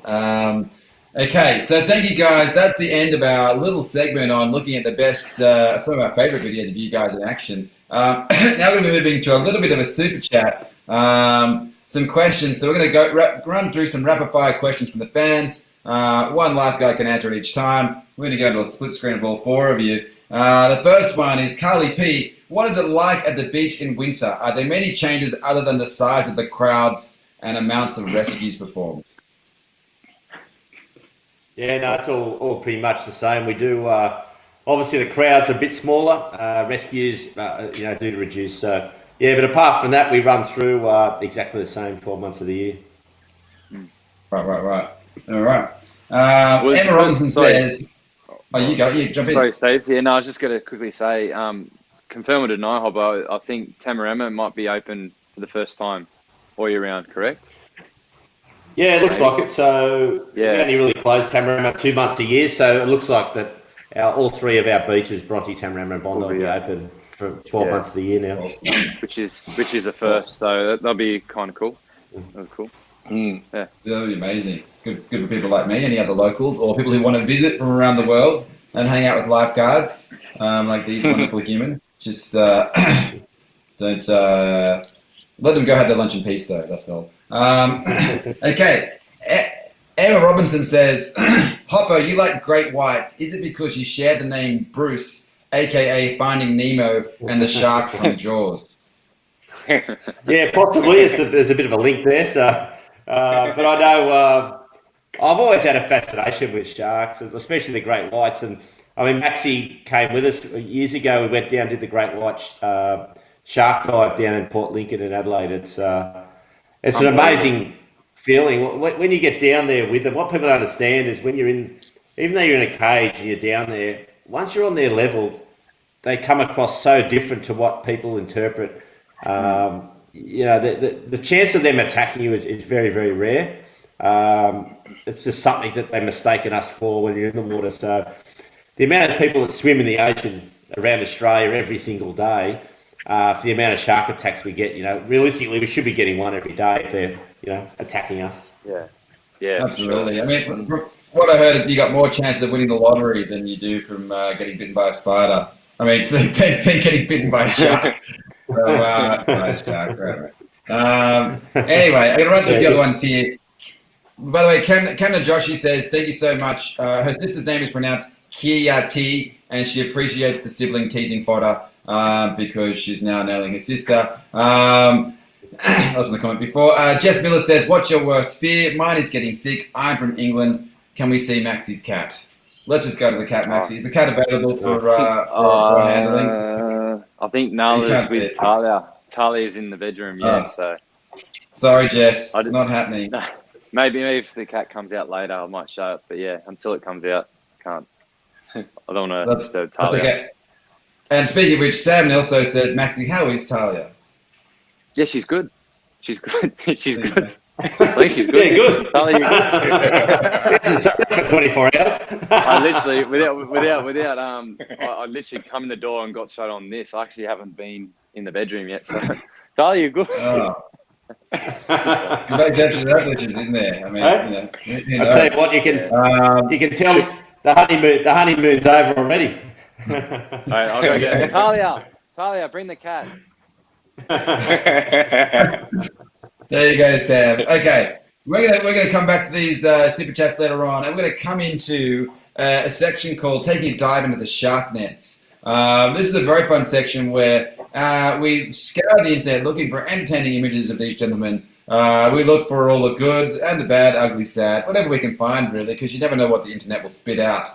Okay, so thank you guys. That's the end of our little segment on looking at the best, some of our favorite videos of you guys in action. Now we're going to be moving to a little bit of a super chat, some questions. So we're going to run through some rapid fire questions from the fans. One lifeguard can answer it each time. We're going to go into a split screen of all four of you. The first one is Carly P. What is it like at the beach in winter? Are there many changes other than the size of the crowds and amounts of rescues performed? Yeah, no, it's all pretty much the same. We do, obviously the crowd's a bit smaller, rescues, do reduce. So, yeah, but apart from that, we run through exactly the same 12 months of the year. Right. All right. Emma Robinson says... Oh, you go. You jump in. Sorry, Steve. Yeah, no, I was just going to quickly say, confirm or deny, Hoppo, I think Tamarama might be open for the first time all year round, correct? Yeah, it looks like it. So we only really close Tamarama 2 months a year. So it looks like that all three of our beaches, Bronte, Tamarama and Bondi, will be open for 12 months of the year now. Which is a first. So that'll be kind of cool. That's cool. Yeah, that'll be amazing. Good for people like me, any other locals, or people who want to visit from around the world and hang out with lifeguards, like these wonderful humans. Just don't let them go have their lunch in peace, though. That's all. Okay. Emma Robinson says, Hoppo, you like great whites. Is it because you share the name Bruce, a.k.a. Finding Nemo, and the shark from Jaws? Yeah, possibly. There's a bit of a link there. So, but I know I've always had a fascination with sharks, especially the great whites. And I mean, Maxi came with us years ago. We went down, did the great white shark dive down in Port Lincoln in Adelaide. It's an amazing feeling when you get down there with them. What people don't understand is when even though you're in a cage and you're down there, once you're on their level, they come across so different to what people interpret. The chance of them attacking you is very, very rare. It's just something that they've mistaken us for when you're in the water. So the amount of people that swim in the ocean around Australia every single day, for the amount of shark attacks we get, realistically, we should be getting one every day if they're, attacking us. Yeah, absolutely. Sure. I mean, from what I heard is you got more chances of winning the lottery than you do from getting bitten by a spider. I mean, it's than getting bitten by a shark. So, shark, right. Anyway, I'm going to run through the other ones here. By the way, Camden Joshi says, thank you so much. Her sister's name is pronounced Kiyati, and she appreciates the sibling teasing fodder because she's now nailing her sister. That was in the comment before. Jess Miller says, what's your worst fear? Mine is getting sick. I'm from England. Can we see Maxy's cat? Let's just go to the cat, Maxy. Is the cat available for handling? I think Nala's with Talia. Talia's in the bedroom, so. Sorry, Jess. Not happening. Maybe if the cat comes out later, I might show it. But yeah, until it comes out, can't. I don't want to disturb Talia. Okay. And speaking of which, Sam Nelso says, Maxy, how is Talia? Yeah, she's good. She's good. She's good. I think she's good. Yeah, good. Talia, you're good. For 24 hours. I literally, I literally come in the door and got shot on this. I actually haven't been in the bedroom yet. So, Talia, you're good. Oh. That glitch is in there. I mean, I'll tell you what, you can tell the honeymoon's over already. Right, I'll go get it. Talia, bring the cat. There you go, Sam. Okay, we're gonna come back to these super chats later on, and we're gonna come into a section called "Taking a Dive into the Shark Nets." This is a very fun section where we scour the internet looking for entertaining images of these gentlemen. We look for all the good and the bad, ugly, sad, whatever we can find, really, because you never know what the internet will spit out.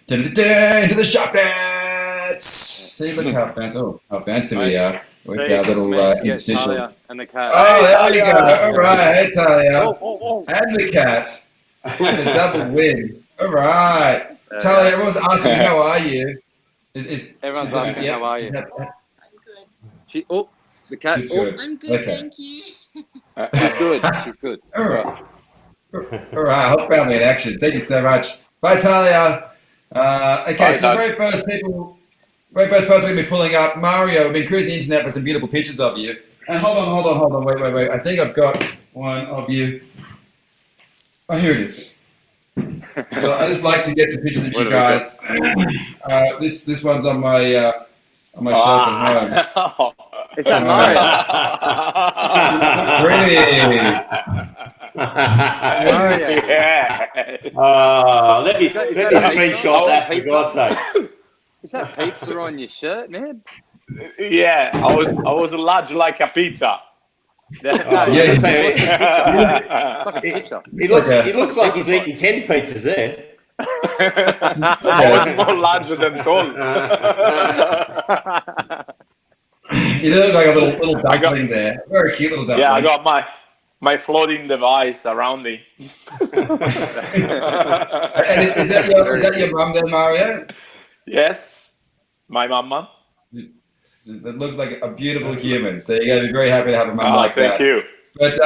Into the shark nets. See, look how fancy we are with our little interstitials. And the cat. Oh, there we go. All right, hey Talia, and the cat. It's a double win. All right, Talia. Everyone's asking how are you. Everyone's asking how are you. I'm good. The cat. She's good. I'm good, thank you. She's good. She's good. All right. All right. Whole family in action. Thank you so much. Bye, Talia. Okay, so the very first person we're going to be pulling up, Mario. We've been cruising the internet for some beautiful pictures of you. And hold on. Wait. I think I've got one of you. Oh, here it is. So I just like to get the pictures of you guys. This one's on my shelf at home. Is that Mario? Really? Mario. Let me screenshot that for God's sake. Is that pizza on your shirt, man? Yeah, I was large like a pizza. It's like a picture. He looks like he's eating 10 pizzas there. I was more larger than tall. You look like a little duckling there. Very cute little duckling. Yeah, I got my floating device around me. And is that your mum there, Mario? Yes, my mama. That looked like a beautiful human. So you're going to be very happy to have a mum like that. Thank you. But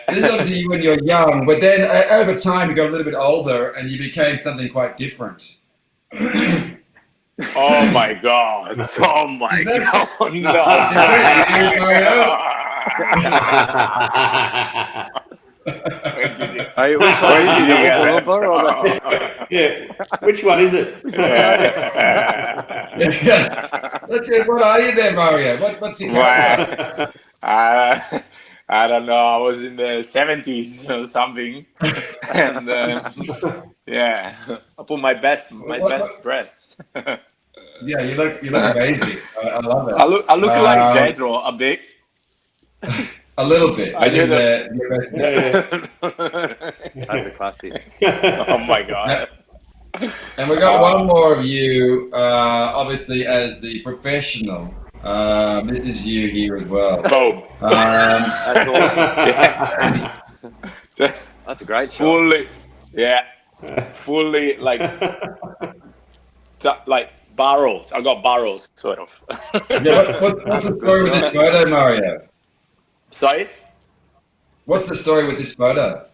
this is obviously when you're young. But then over time, you got a little bit older and you became something quite different. Oh my God! Oh my God! Which one is it? What are you there, Mario? What's your character? I don't know. I was in the 70s or something, and yeah, I put my best dress. Yeah, you look amazing. I love it. I look like Jedro a bit. A little bit. I do That's a classic. Oh my god. And we got one more of you, obviously as the professional. This is you here as well. Boom. That's awesome. That's a great shot. Fully like barrels. I got barrels, sort of. Yeah, what's the story with this photo, Mario? Sorry? What's the story with this photo?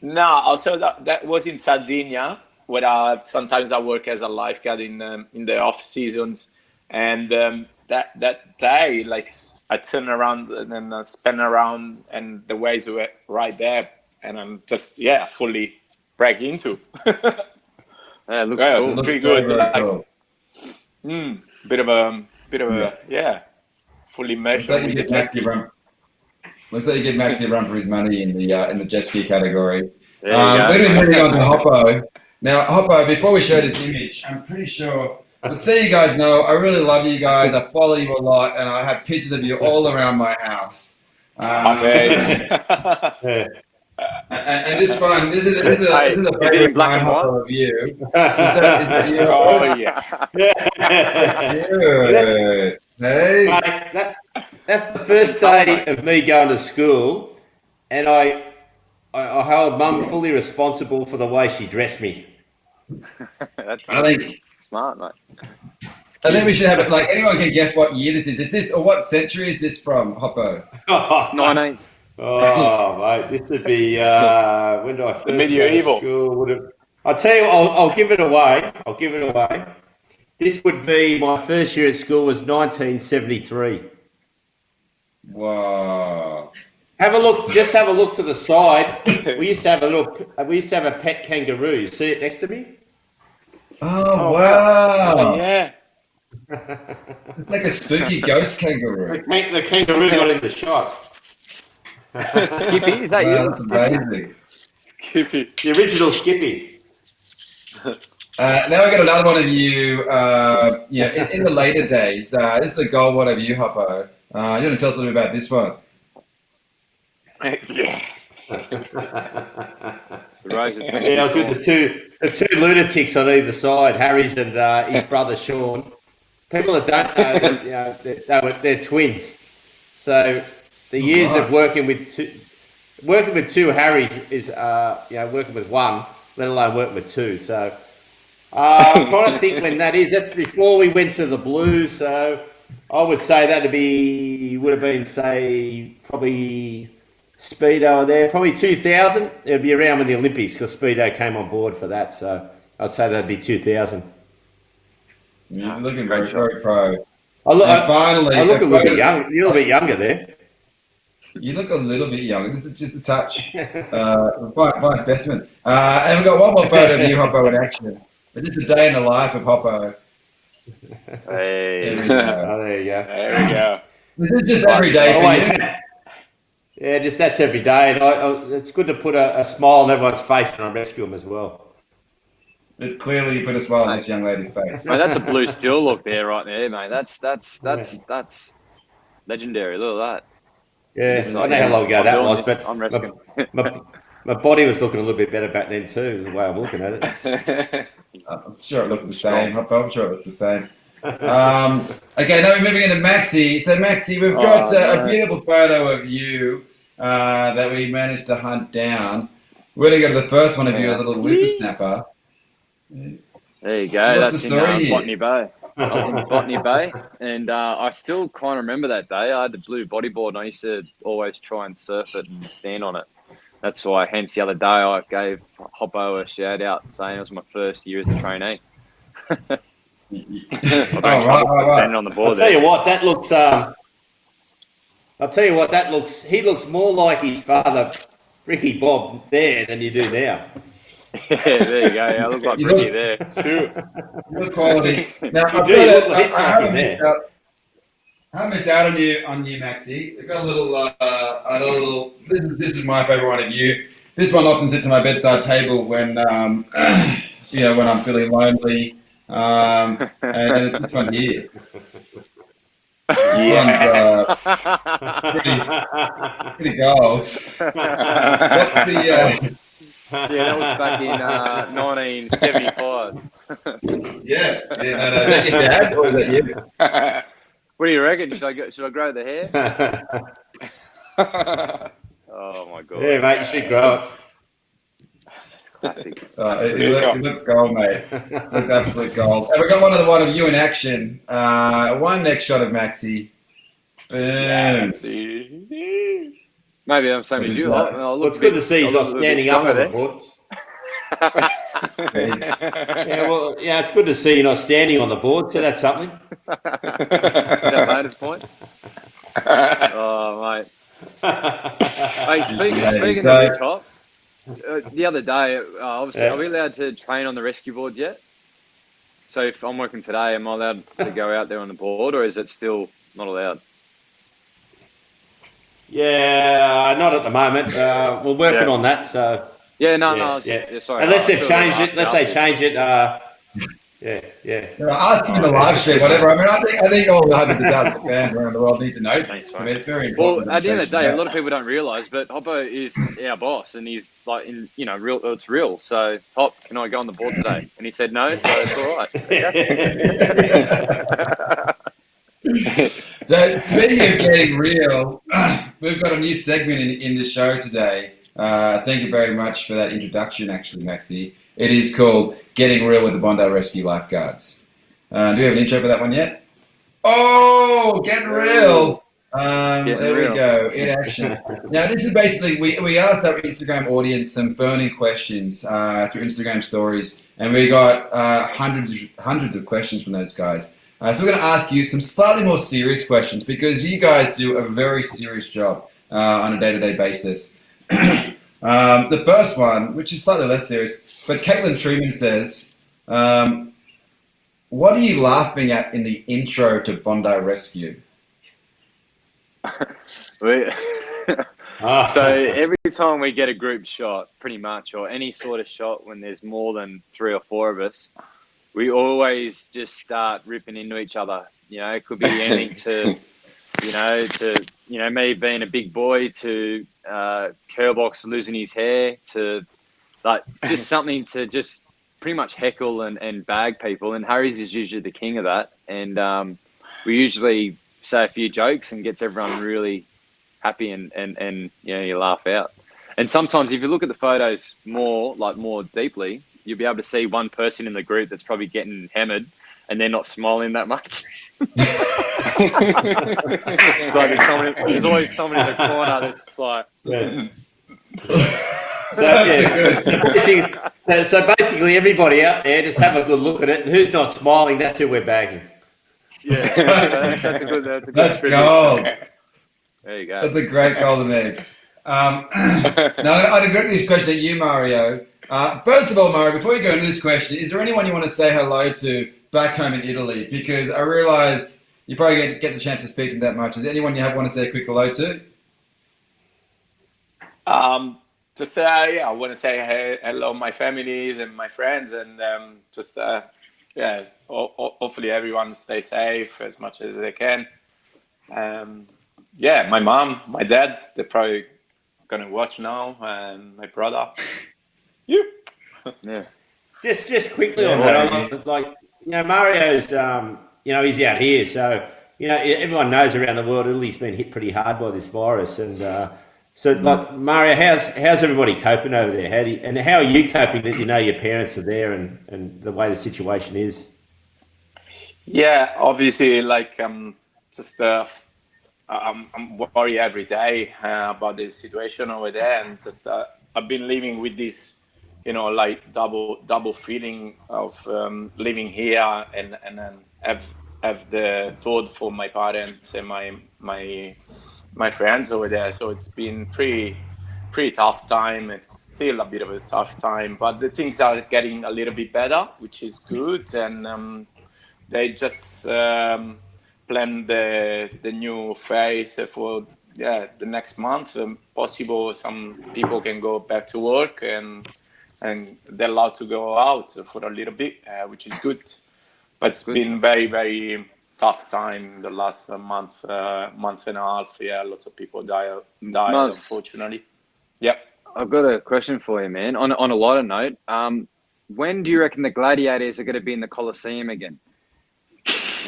No, also that was in Sardinia, where sometimes I work as a lifeguard in the off seasons, and that day, like I turn around and then spin around, and the waves were right there, and I'm just fully break into. Yeah, it looks cool. It's pretty good. Very cool. Bit of a fully measured. Looks like you give Maxi a run for his money in the jet ski category. There you go. We're moving on to Hoppo. Now, Hoppo, before we show this image, I'm pretty sure, but so you guys know, I really love you guys. I follow you a lot, and I have pictures of you all around my house. And it's fun. This is a favorite mine Hoppo of you. Is that you? Oh yeah. Good. Hey. Mate, that's the first day of me going to school, and I held Mum fully responsible for the way she dressed me. I think smart, mate. I think we should have it like anyone can guess what year this is. Is this or what century is this from, Hoppo? 19. Oh, mate, this would be when did I first medieval go to school? I'll tell you, I'll give it away. This would be my first year at school was 1973. Wow. Have a look. Just have a look to the side. We used to have a pet kangaroo. You see it next to me? Oh wow! Oh, yeah. It's like a spooky ghost kangaroo. The kangaroo got in the shot. Skippy, is that you? That's amazing. Skippy, the original Skippy. Now we got another one of you. In the later days. This is the gold one of you, Hoppo. You want to tell us a little bit about this one? Yeah. I was with the two lunatics on either side, Harry's and his brother Sean. People that don't know, they're twins. So the years of working with two Harrys is working with one, let alone working with two. So I'm trying to think when that is. That's before we went to the Blues. So I would say would have been say probably Speedo there, probably 2000. It'd be around with the Olympics because Speedo came on board for that. So I'd say that'd be 2000. You're looking very, very pro. I look a little bit young. You're a little bit younger there. You look a little bit younger, just a touch. Fine specimen. And we've got one more photo of you, Hoppo, in action. But it's a day in the life of Hoppo. Hey. There we go. There you go. There we go. This is just every day for you. Yeah, that's every day. And it's good to put a smile on everyone's face when I rescue them as well. It's clearly you put a smile on this young lady's face. Mate, that's a blue still look there, right there, mate. That's legendary. Look at that. Yeah, I know how long ago that was, but I'm rescuing. my body was looking a little bit better back then too, the way I'm looking at it. I'm sure it looked the same. I'm sure it looks the same. Okay, now we're moving into Maxi. So Maxi, we've got a beautiful photo of you that we managed to hunt down. We're going to go to the first one of you as a little whippersnapper. There you go. What's That's the story in here? Botany Bay. I was in Botany Bay, and I still kind of remember that day. I had the blue bodyboard, and I used to always try and surf it and stand on it. That's why, hence the other day, I gave Hoppo a shout out saying it was my first year as a trainee. Standing on the board. I'll tell you what, that looks. He looks more like his father, Ricky Bob, there than you do now. Yeah, there you go. Yeah, I look like Ricky there. True. Good quality. Now, I missed out on you, Maxi. We've got a little. This is my favorite one of you. This one often sits on my bedside table when, when I'm feeling lonely, and it's this one here. This one's pretty gold. What's the? Yeah, that was back in 1975. Yeah. No. Is that your dad or is that you? What do you reckon? Should I grow the hair? Oh my god. Yeah, mate, you should grow it. That's classic. It looks gold, mate. It looks absolute gold. And we got one of you in action. One next shot of Maxi. Boom. Maybe I'm same as you. Well, it's good to see he's not standing up on the board. It's good to see you're not standing on the board, so that's something. That bonus points. Oh, mate. Hey, speaking of the top, the other day, obviously, are we allowed to train on the rescue boards yet? So if I'm working today, am I allowed to go out there on the board, or is it still not allowed? Yeah, not at the moment. We're working on that, so. Yeah, no, sorry. Unless they've changed it, Ask them in the live stream, whatever. I mean, I think all the hundreds of thousands of fans around the world need to know this. I mean, it's very important. Well, at the end of the day, a lot of people don't realise, but Hoppo is our boss, and he's like, real. It's real. So, Hop, can I go on the board today? And he said no, so it's all right. So, speaking of getting real, we've got a new segment in the show today. Thank you very much for that introduction, actually, Maxi. It is called Getting Real with the Bondi Rescue Lifeguards. Do we have an intro for that one yet? Oh, get real. There we go, in action. Now, this is basically, we asked our Instagram audience some burning questions through Instagram stories, and we got hundreds of questions from those guys. So we're going to ask you some slightly more serious questions because you guys do a very serious job on a day-to-day basis. The first one, which is slightly less serious, but Caitlin Truman says, what are you laughing at in the intro to Bondi Rescue? So every time we get a group shot, pretty much, or any sort of shot when there's more than 3 or 4 of us, we always just start ripping into each other. It could be anything to me being a big boy to Kerbox losing his hair to like just something to just pretty much heckle and bag people. And Harries is usually the king of that. And we usually say a few jokes and gets everyone really happy and you laugh out. And sometimes if you look at the photos more deeply, you'll be able to see one person in the group that's probably getting hammered and they're not smiling that much. So there's always someone in the corner that's just like... So basically everybody out there, just have a good look at it, and who's not smiling, that's who we're bagging. Yeah, that's a good That's gold. There you go. That's a great golden egg. Now, I'd direct this question at you, Mario. First of all, Mario, before you go into this question, is there anyone you want to say hello to back home in Italy? Because I realise you probably get the chance to speak to them that much. Is there anyone you want to say a quick hello to? I want to say hello my families and my friends, and hopefully everyone stay safe as much as they can. My mom, my dad, they're probably gonna watch now, and my brother. Yeah. Just quickly on that, Mario's, he's out here, so everyone knows around the world Italy's been hit pretty hard by this virus, and Mario, how's everybody coping over there? How are you coping that your parents are there and the way the situation is? Yeah, obviously, I'm worried every day about the situation over there, and I've been living with this, double feeling of living here and then have the thought for my parents and my friends over there. So it's been pretty tough time. It's still a bit of a tough time, but the things are getting a little bit better, which is good. And they just plan the new phase for the next month. Possible some people can go back to work and they're allowed to go out for a little bit, which is good. But it's been very, very tough time the last month and a half. Yeah, lots of people died unfortunately. Yep. I've got a question for you, man. On a lighter note, when do you reckon the Gladiators are going to be in the Colosseum again?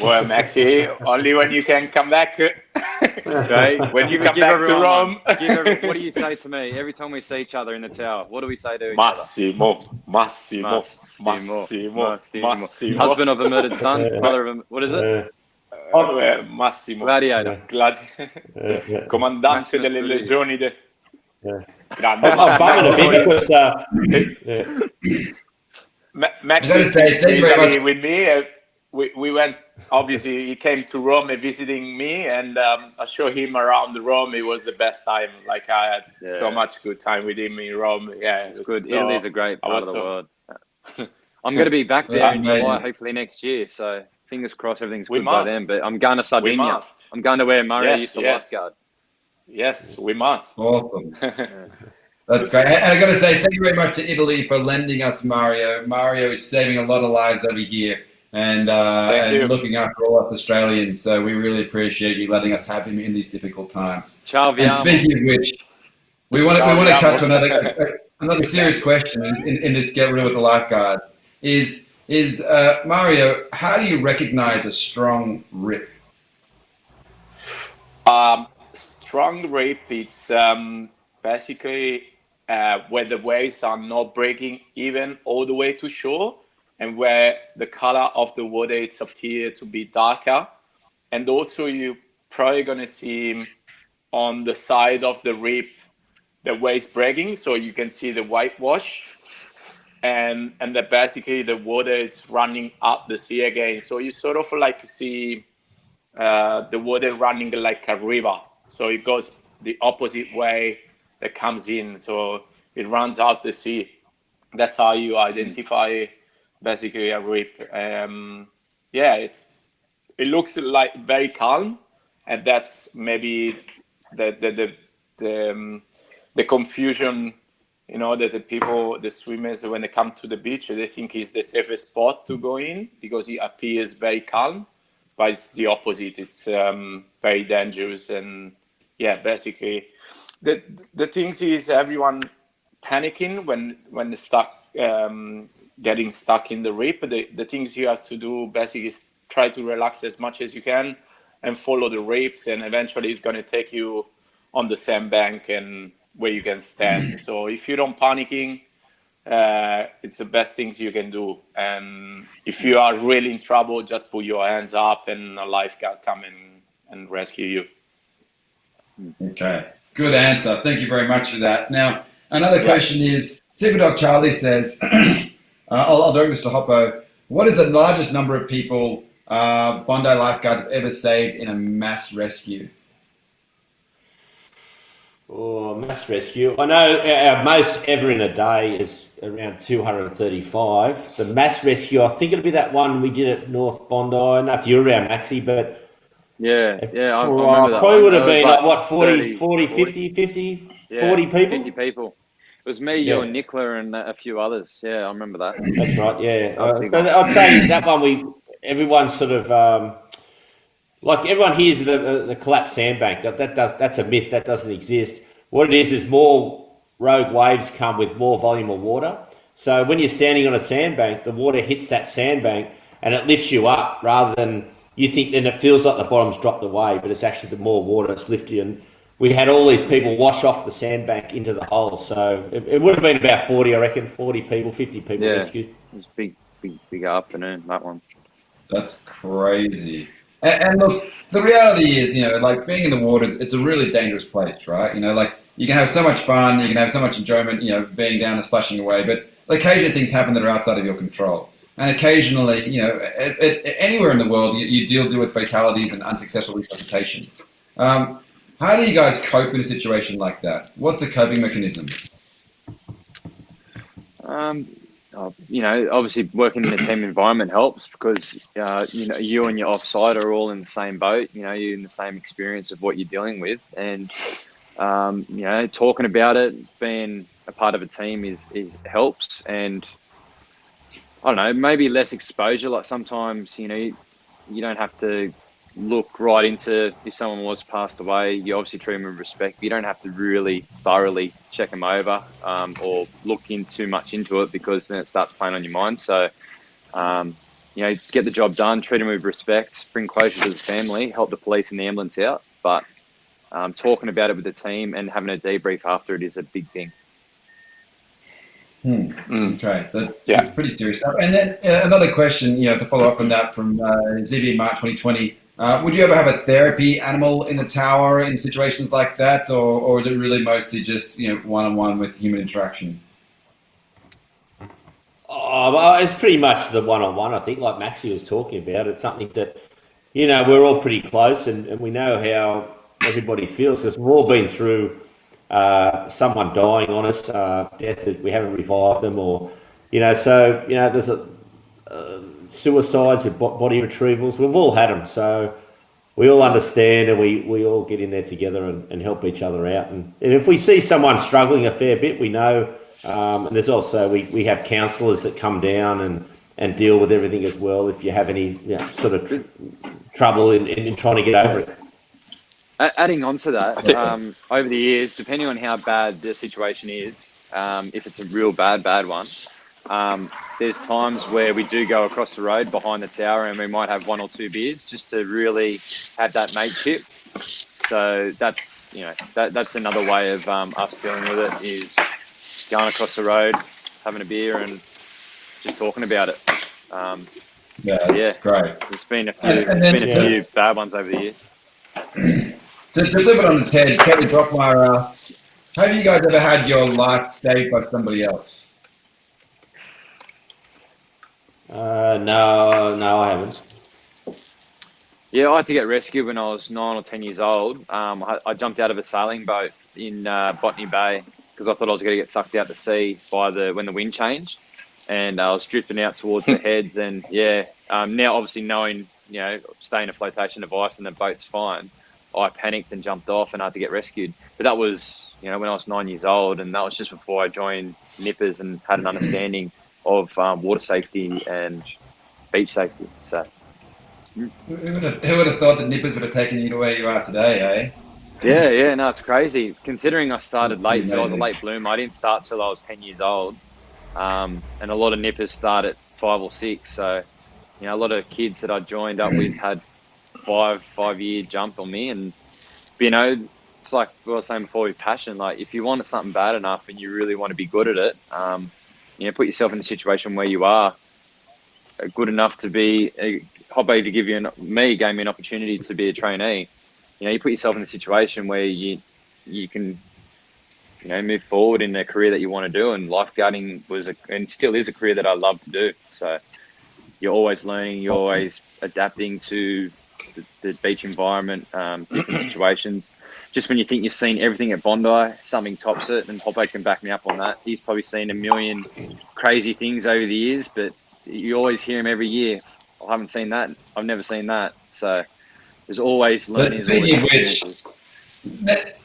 Well, Maxi, only when you can come back. Okay, when you come back to Rome. What do you say to me every time we see each other in the tower? What do we say to each Massimo. Husband of a murdered son, brother of a, what is it? Massimo. Gladiator. Comandante delle legioni. I'm bumming a bit because Maxi is with me. We went, obviously, he came to Rome visiting me, and I showed him around Rome. It was the best time. Like, I had so much good time with him in Rome. Yeah, it's good. So, Italy's a great part of the world. I'm going to be back there in July, hopefully next year. So, fingers crossed everything's good by then. But I'm going to Sardinia. I'm going to where Mario used to lifeguard. Yes, we must. Awesome. That's great. And I got to say, thank you very much to Italy for lending us Mario. Mario is saving a lot of lives over here. And looking after all us Australians. So we really appreciate you letting us have him in these difficult times. And speaking of which, we want to cut to another serious question in this Get Real with the Lifeguards. Is Mario, how do you recognize a strong rip? Strong rip, it's basically where the waves are not breaking even all the way to shore, and where the color of the water appears to be darker. And also you're probably going to see on the side of the rip the waves breaking, so you can see the whitewash, and that basically the water is running up the sea again. So you sort of like see the water running like a river. So it goes the opposite way that comes in. So it runs out the sea. That's how you identify basically a rip. It looks like very calm, and that's maybe the confusion, that the people, the swimmers, when they come to the beach, they think it's the safest spot to go in because it appears very calm, but it's the opposite. It's very dangerous. And basically the things is everyone panicking when they're stuck, getting stuck in the rip. The things you have to do basically is try to relax as much as you can and follow the rips, and eventually it's going to take you on the sandbank and where you can stand. So if you don't panicking, it's the best things you can do. And if you are really in trouble, just put your hands up and a lifeguard come in and rescue you. Okay, good answer. Thank you very much for that. Now, another question is, Superdog Charlie says, I'll direct this to Hoppo. What is the largest number of people Bondi lifeguards have ever saved in a mass rescue? Oh, mass rescue. I know our most ever in a day is around 235. The mass rescue, I think it'll be that one we did at North Bondi. I don't know if you're around, Maxi, but I remember that probably one. would have been like, what, 40, 40, 50, 40 people? 50 people. It was me, you, and Nicola, and a few others. Yeah, I remember that. That's right, yeah. I'd say that one everyone's sort of... like everyone hears the collapsed sandbank. That's a myth. That doesn't exist. What it is more rogue waves come with more volume of water. So when you're standing on a sandbank, the water hits that sandbank and it lifts you up rather than you think. Then it feels like the bottom's dropped away, but it's actually the more water that's lifted you. And we had all these people wash off the sandbank into the hole. So it would have been about 40, I reckon, 40 people, 50 people rescued. It was big afternoon, that one. That's crazy. And look, the reality is, like being in the water, it's a really dangerous place, right? Like you can have so much fun, you can have so much enjoyment, being down and splashing away, but occasionally things happen that are outside of your control. And occasionally, anywhere in the world, you deal with fatalities and unsuccessful resuscitations. How do you guys cope in a situation like that? What's the coping mechanism? obviously working in a team environment helps because, you and your offside are all in the same boat. You're in the same experience of what you're dealing with. And, talking about it, being a part of a team it helps. And I don't know, maybe less exposure. Like sometimes, you don't have to look right into if someone was passed away. You obviously treat them with respect, but you don't have to really thoroughly check them over or look in too much into it because then it starts playing on your mind. So, get the job done, treat them with respect, bring closure to the family, help the police and the ambulance out. But talking about it with the team and having a debrief after it is a big thing. Okay, that's pretty serious stuff. And then another question, to follow up on that from ZB March 2020. Would you ever have a therapy animal in the tower in situations like that, or is it really mostly just one-on-one with human interaction? Oh, well, it's pretty much the one-on-one. I think, like Maxi was talking about, it's something that we're all pretty close, and we know how everybody feels because we've all been through someone dying on us, death that we haven't revived them, or there's suicides with body retrievals. We've all had them, so we all understand, and we all get in there together and help each other out. And if we see someone struggling a fair bit, we know. And there's also we have counsellors that come down and deal with everything as well. If you have any sort of trouble in trying to get over it. Adding on to that, over the years, depending on how bad the situation is, if it's a real bad one, there's times where we do go across the road behind the tower and we might have 1 or 2 beers just to really have that mateship. So that's that's another way of us dealing with it, is going across the road, having a beer and just talking about it. It's great. There's been a few bad ones over the years. To flip it on its head, Kelly Brockmeyer asked, have you guys ever had your life saved by somebody else? No, I haven't. Yeah, I had to get rescued when I was 9 or 10 years old. I jumped out of a sailing boat in Bondi Bay because I thought I was going to get sucked out to sea when the wind changed, and I was drifting out towards the heads. And now obviously knowing stay in a flotation device and the boat's fine, I panicked and jumped off and had to get rescued. But that was when I was 9 years old, and that was just before I joined Nippers and had an understanding of water safety and beach safety. So. Who would have thought that Nippers would have taken you to where you are today, eh? Yeah, no, it's crazy. Considering I started late, so I was a late bloomer. I didn't start till I was 10 years old. And a lot of Nippers start at 5 or 6. So, a lot of kids that I joined up with had 5-year jump on me. And, it's like we were saying before with passion. Like, if you want something bad enough and you really want to be good at it, put yourself in a situation where you are good enough to be Hoppo gave me an opportunity to be a trainee. You put yourself in a situation where you can, move forward in a career that you want to do. And lifeguarding was and still is a career that I love to do. So you're always learning, you're always adapting to the beach environment, different situations. Just when you think you've seen everything at Bondi, something tops it, and Hoppo can back me up on that. He's probably seen a million crazy things over the years, but you always hear him every year. I haven't seen that. I've never seen that. So there's always learning. So speaking of which,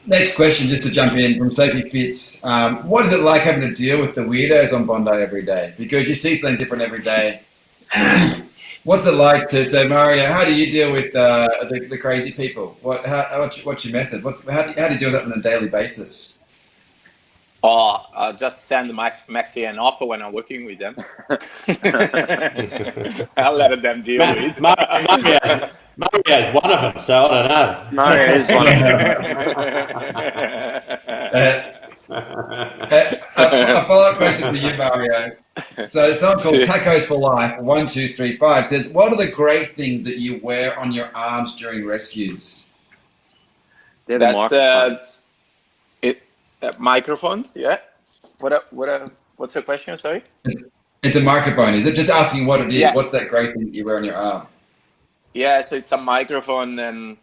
next question, just to jump in from Sophie Fitz. What is it like having to deal with the weirdos on Bondi every day? Because you see something different every day. What's it like to Mario? How do you deal with the crazy people? What's your method? How do you deal with that on a daily basis? I just send Maxi and Hoppo when I'm working with them. I'll let them deal with it. Mario's one of them, so I don't know. Mario is one of them. A follow-up question for you, Mario. So someone called Tacos for Life 1235 says, "What are the great things that you wear on your arms during rescues?" Microphones, yeah. What's the question? Sorry. It's a microphone. Is it just asking what it is? Yeah. What's that great thing that you wear on your arm? Yeah, so it's a microphone, and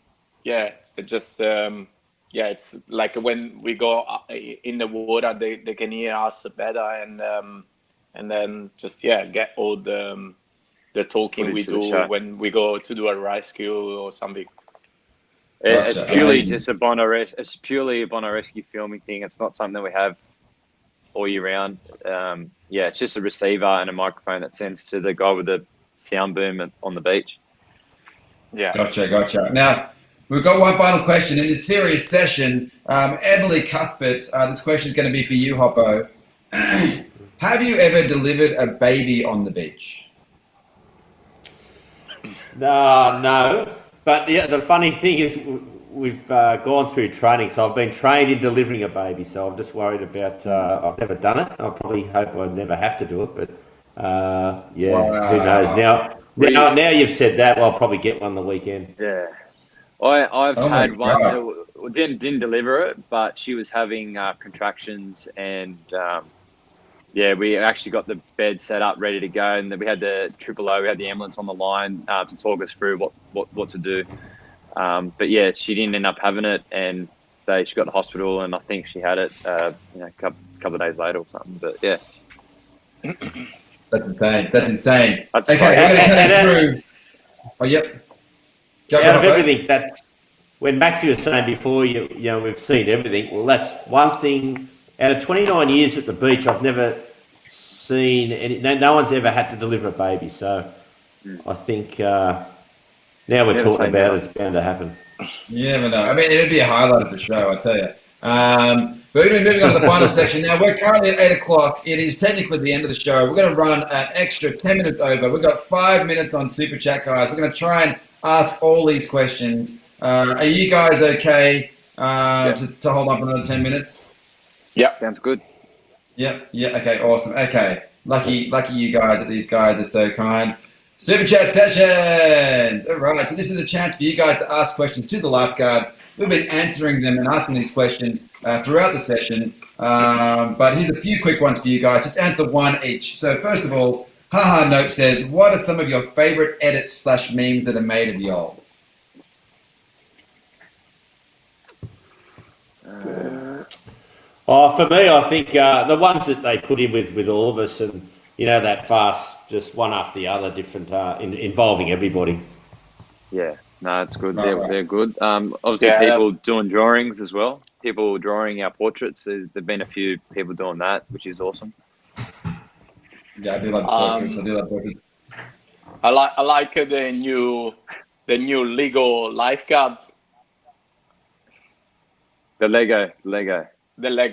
it's like when we go in the water, they can hear us better, and then just get all the talking we do when we go to do a rescue or something. It's purely just a Bondi It's purely a Bondi Rescue filming thing. It's not something that we have all year round. It's just a receiver and a microphone that sends to the guy with the sound boom on the beach. Yeah. Gotcha. Now, we've got one final question. In this serious session, Emily Cuthbert, this question is going to be for you, Hoppo. Have you ever delivered a baby on the beach? No. But the funny thing is we've gone through training, so I've been trained in delivering a baby, so I'm just worried about, I've never done it. I probably hope I never have to do it, but who knows. Now you've said that, well, I'll probably get one the weekend. Yeah. I've had one, didn't deliver it, but she was having contractions, and we actually got the bed set up, ready to go, and then we had the OOO, we had the ambulance on the line to talk us through what to do. But yeah, she didn't end up having it, and she got to the hospital, and I think she had it, a couple of days later or something. But yeah, that's insane. Okay, we're going to cut it through. Oh, yep. Out of everything that, when Maxi was saying before, we've seen everything. Well, that's one thing. Out of 29 years at the beach, I've never seen any. No one's ever had to deliver a baby. So I think now we're talking about it, it's bound to happen. You never know. I mean, it'd be a highlight of the show, I tell you. But we're going to be moving on to the final section now. We're currently at 8 o'clock. It is technically the end of the show. We're going to run an extra 10 minutes over. We've got 5 minutes on Super Chat, guys. We're going to try and ask all these questions. Are you guys okay just to hold up another 10 minutes? Yep, sounds good. Yep. Okay, awesome. Okay, lucky you guys that these guys are so kind. Super Chat sessions. All right, so this is a chance for you guys to ask questions to the lifeguards. We've been answering them and asking these questions throughout the session, but here's a few quick ones for you guys. Just answer one each. So first of all, Haha Nope says, what are some of your favorite edits / memes that are made of y'all? For me, I think the ones that they put in with all of us, and that fast, just one after the other, different involving everybody. Yeah, no, it's good. They're good. Obviously, people doing drawings as well. People drawing our portraits. There's been a few people doing that, which is awesome. Yeah, I do like portraits. I like the new Lego lifeguards. The Lego. The Lego.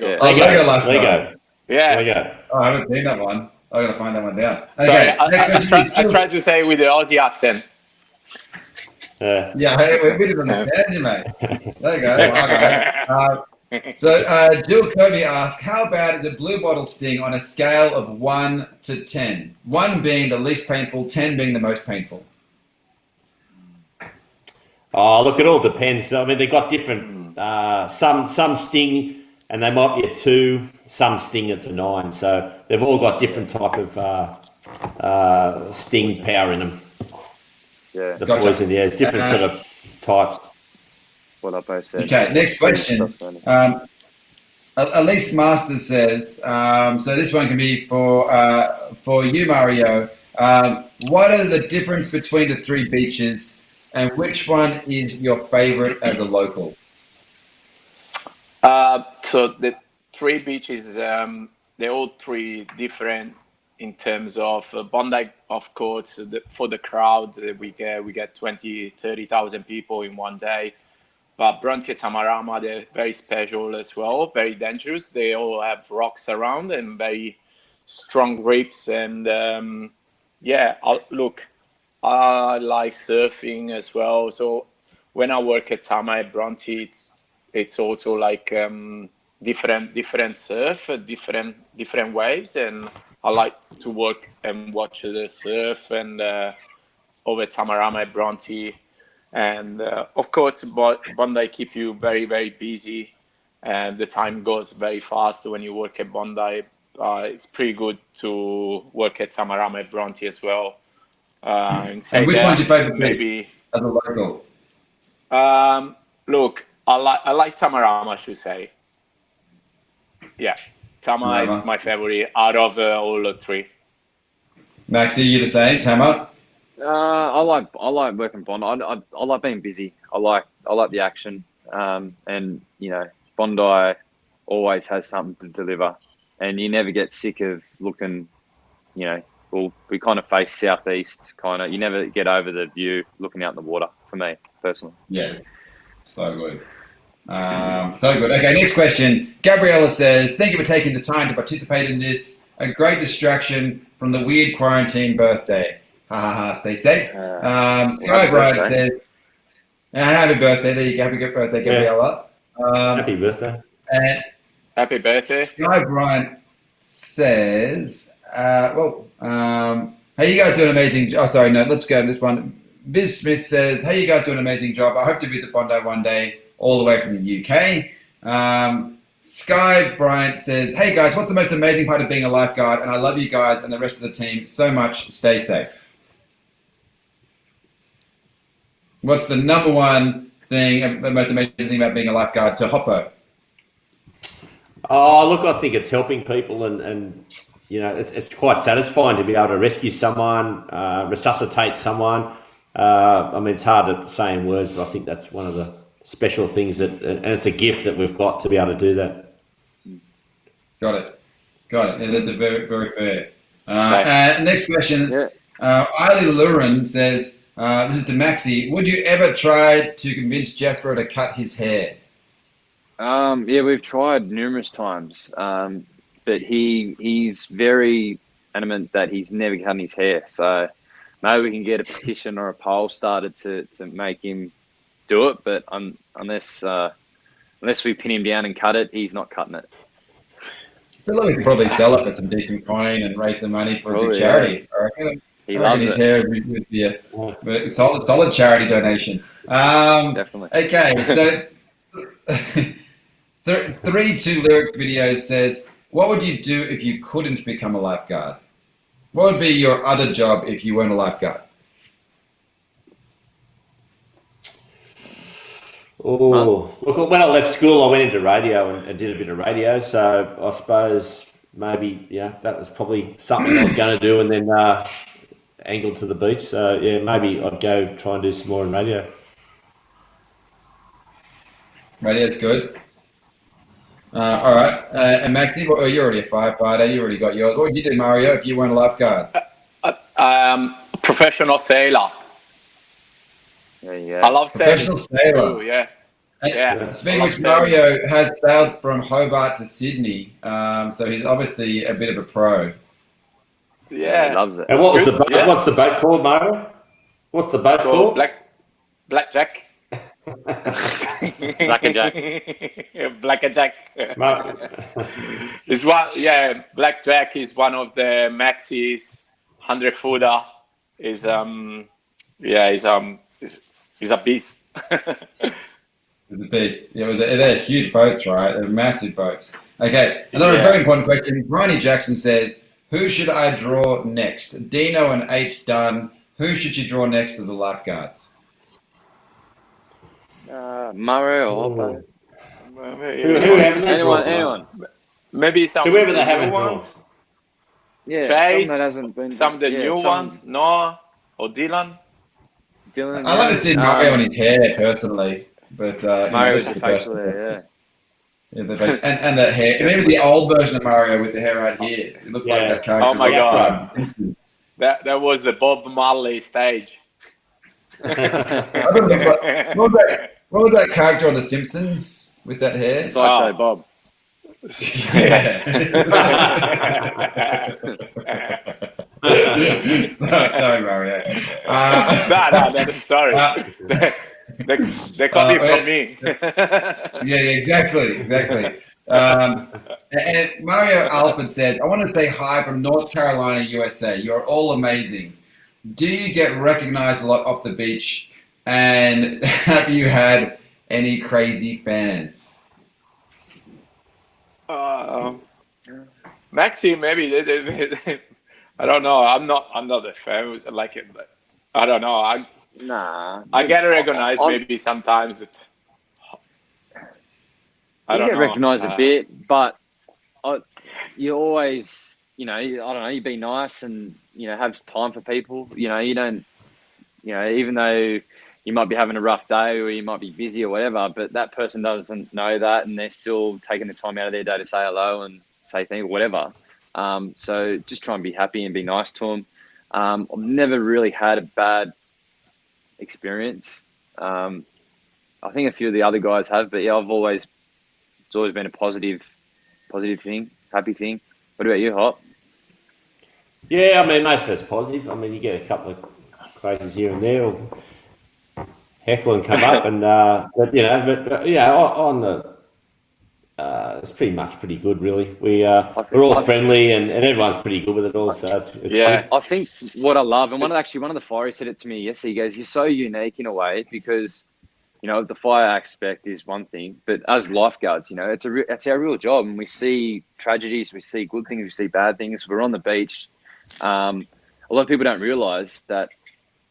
Yeah. Oh, Lego lifeguard. Yeah. Lego. Oh, I haven't seen that one. I gotta find that one down. Okay. Sorry, I tried to say with the Aussie accent. Yeah, we didn't understand you, mate. There you go. So Jill Kerby asked, how bad is a blue bottle sting on a scale of 1 to 10? 1 being the least painful, 10 being the most painful. Oh, look, it all depends. I mean, they've got different, some sting and they might be a 2, some sting it's a 9. So they've all got different type of sting power in them. Yeah. The poison, it's different sort of types. What I both said. Okay, next question. Elise Masters says, so this one can be for you, Mario. What are the difference between the 3 beaches, and which one is your favorite as a local? So the 3 beaches, they're all 3 different in terms of Bondi, of course. For the crowd, we get 20,000-30,000 people in one day. But Bronte and Tamarama, they're very special as well, very dangerous. They all have rocks around and very strong grips. And look, I like surfing as well. So when I work at Tama at Bronte, it's also like different surf, different waves, and I like to work and watch the surf and over Tamarama at Bronte. And of course, Bondi keep you very, very busy, and the time goes very fast when you work at Bondi. It's pretty good to work at Tamarama at Bronte as well. And which one's your favorite? Maybe as a local. Look, I like Tamarama, I should say. Yeah. Tama is my favorite out of all the three. Maxi, you the same? Tama? I like working Bondi. I like being busy. I like the action. And you know, Bondi always has something to deliver, and you never get sick of looking. You know, well, we kind of face southeast. You never get over the view looking out in the water. For me personally. Yeah, so good. So good. Okay, next question. Gabriela says, "Thank you for taking the time to participate in this. A great distraction from the weird quarantine birthday. Ha ha ha. Stay safe." Skye Bryant says, "Happy birthday. There you go. Happy good birthday, Gabriela." Happy birthday. And happy birthday. Skye Bryant says, hey, you guys do an amazing job. Oh, sorry, no, let's go to this one. Biz Smith says, hey, you guys do an amazing job. I hope to visit Bondi one day, all the way from the UK. Skye Bryant says, hey, guys, what's the most amazing part of being a lifeguard? And I love you guys and the rest of the team so much. Stay safe. What's the number one thing, the most amazing thing about being a lifeguard to Hoppo? Oh, look, I think it's helping people and you know, it's quite satisfying to be able to rescue someone, resuscitate someone. I mean, it's hard to say in words, but I think that's one of the special things and it's a gift that we've got to be able to do that. Got it. Yeah, that's a very, very fair. Next question. Aily Lurin says, this is to Maxi. Would you ever try to convince Jethro to cut his hair? Yeah, we've tried numerous times, but he's very adamant that he's never cutting his hair. So maybe we can get a petition or a poll started to make him do it. But unless we pin him down and cut it, he's not cutting it. I feel like we could probably sell it for some decent coin and raise some money for a good charity. Yeah. I reckon his hair would be a solid charity donation. Definitely. Okay, so 3-2 Lyrics videos says, what would you do if you couldn't become a lifeguard? What would be your other job if you weren't a lifeguard? Oh, look, when I left school, I went into radio and did a bit of radio. So I suppose maybe, that was probably something I was going to do and then angled to the beach. So, yeah, maybe I'd go try and do some more in radio. Radio's good. All right. And Maxi, you're already a firefighter. You already got yours. What would you do, Mario, if you weren't a lifeguard? Professional sailor. Yeah. I love sailing. Professional sailor. Too, yeah. Speaking of which, Mario has sailed from Hobart to Sydney, so he's obviously a bit of a pro. Yeah, he loves it. And what was the boat? Yeah. What's the boat called, Mario? What's the boat called? Blackjack. Blackjack. Blackjack. Is one. Yeah, Blackjack is one of the Maxy's 100-footer. Is he's a beast. It's a beast. Yeah, they're huge boats, right? They're massive boats. Okay, another very important question. Bryant Jackson says, who should I draw next? Deano and H done. Who should you draw next to the lifeguards? Mario or Hoppo. Anyone. Maybe some whoever they haven't drawn. Yeah, Chase, some that hasn't been. Some of the new ones. Noah or Dylan. I like to see Mario on his hair personally, but Mario's the facial hair, and that hair. Maybe the old version of Mario with the hair right here. It looked like that character. Oh my god, that was the Bob Marley stage. What was that character on The Simpsons with that hair? Sideshow Bob. Sorry, Mario. No, sorry. They copied from me. Yeah, exactly. And Mario Alford said, I want to say hi from North Carolina, USA. You're all amazing. Do you get recognized a lot off the beach? And have you had any crazy fans? Maxi, maybe I don't know. I'm not a fan who's like it, but I don't know. I get recognized maybe sometimes. I don't know. Recognized a bit, but you always, I don't know, you be nice and, have time for people. You don't, even though you might be having a rough day or you might be busy or whatever, but that person doesn't know that and they're still taking the time out of their day to say hello and say things, whatever. So just try and be happy and be nice to them. I've never really had a bad experience. I think a few of the other guys have, but yeah, it's always been a positive thing, happy thing. What about you, Hop? Yeah, I mean, most of it's positive. I mean, you get a couple of crazies here and there, or heckle and come up, and on the it's pretty good, really. We're all friendly, and everyone's pretty good with it all. So it's yeah, fun. I think what I love, and one of the fires said it to me yesterday. He goes, "You're so unique in a way because." The fire aspect is one thing, but as lifeguards, it's our real job, and we see tragedies, we see good things, we see bad things. We're on the beach. A lot of people don't realise that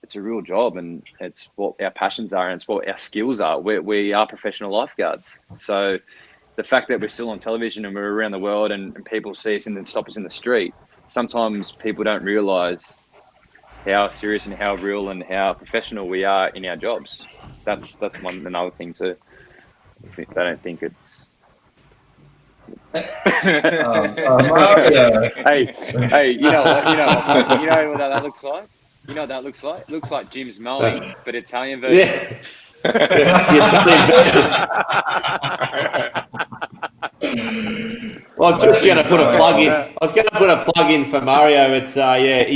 it's a real job, and it's what our passions are, and it's what our skills are. We are professional lifeguards. So the fact that we're still on television and we're around the world, and people see us and stop us in the street, sometimes people don't realise how serious and how real and how professional we are in our jobs. That's another thing too. I don't think it's. Hey, you know what? You know what that looks like? You know what that looks like? It looks like Jim's mowing, but Italian version. Yeah. I was just going to put a plug in. I was going to put a plug in for Mario. It's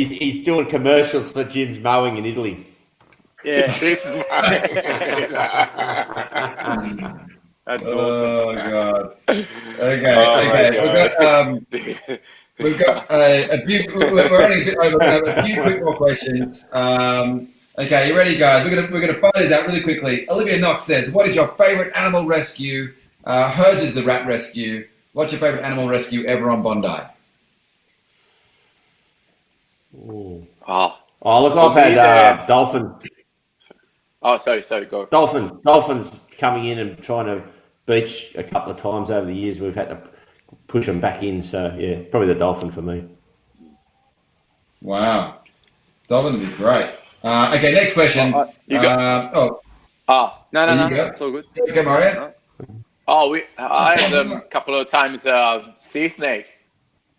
he's doing commercials for Jim's mowing in Italy. Yeah, this is That's awesome. Oh God. Okay. We've got a few. We're running a bit over. A few quick more questions. Okay, you ready, guys? We're gonna follow these out really quickly. Olivia Knox says, "What is your favorite animal rescue?" Hers is the rat rescue. What's your favorite animal rescue ever on Bondi? Look, I've had dolphin. Oh, sorry, go. Dolphins coming in and trying to beach a couple of times over the years. We've had to push them back in. So yeah, probably the dolphin for me. Wow, dolphin would be great. Okay, next question. No, it's all good. Okay, Mario. I had a couple of times sea snakes.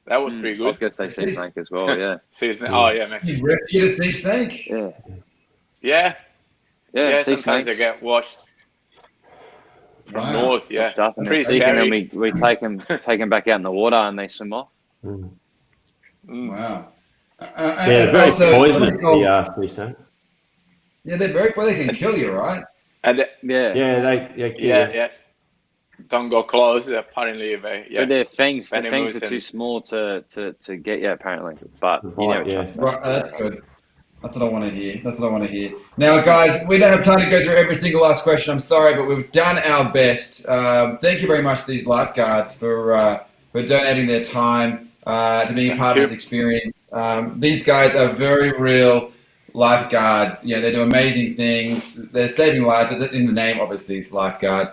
That was pretty good. I was going to say sea snake as well, yeah. Sea snake. Oh, yeah, Maxi. You rescued a sea snake? Yeah. Yeah, sea sometimes snakes. they get washed from north, yeah. Pretty scary. And then we take them back out in the water and they swim off. Wow. They're very poisonous, the sea snake. Yeah, they're very well. They can kill you, right? And Yeah. Don't go close. Apparently, but their fangs are too small to get you. Apparently, but you never trust them. Right, that's good. That's what I want to hear. Now, guys, we don't have time to go through every single last question. I'm sorry, but we've done our best. Thank you very much to these lifeguards for donating their time to being a part of this experience. These guys are very real lifeguards. Yeah, they do amazing things. They're saving lives in the name, obviously, lifeguard.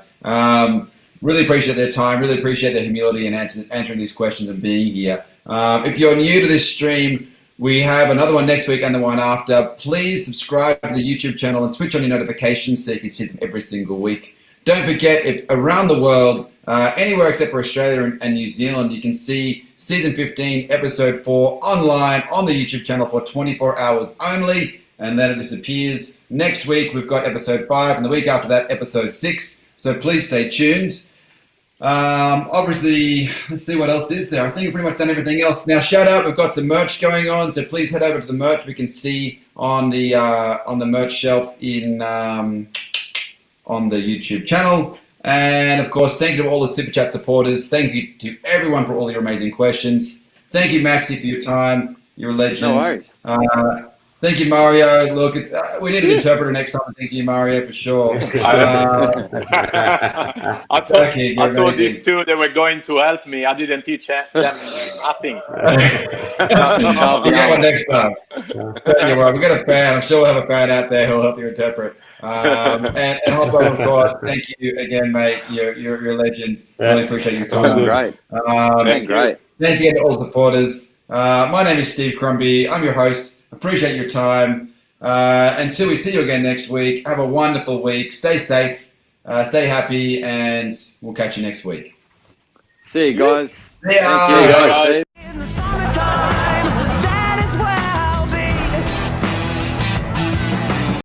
Really appreciate their time. Really appreciate their humility in answering these questions and being here. If you're new to this stream, we have another one next week and the one after. Please subscribe to the YouTube channel and switch on your notifications so you can see them every single week. Don't forget, if around the world, anywhere except for Australia and New Zealand, you can see Season 15, Episode 4 online on the YouTube channel for 24 hours only, and then it disappears. Next week, we've got Episode 5, and the week after that, Episode 6. So please stay tuned. Obviously, let's see what else is there. I think we've pretty much done everything else. Now, shout out, we've got some merch going on, so please head over to the merch we can see on the merch shelf on the YouTube channel. And of course, thank you to all the Super Chat supporters. Thank you to everyone for all your amazing questions. Thank you, Maxi, for your time. You're a legend. No worries. Thank you, Mario. Look, it's we need an interpreter next time. Thank you, Mario, for sure. I thought these two, they were going to help me. I didn't teach them nothing. We'll get one next time. Thank you, Mario. We've got a fan. I'm sure we'll have a fan out there who'll help you interpret. And Hoppo, of course, thank you again, mate. You're a legend. Really appreciate your time. Great. Great. Thanks again to all the supporters. My name is Steve Crombie. I'm your host. Appreciate your time. Until we see you again next week, have a wonderful week. Stay safe, stay happy, and we'll catch you next week. See you guys. See ya. Thank you.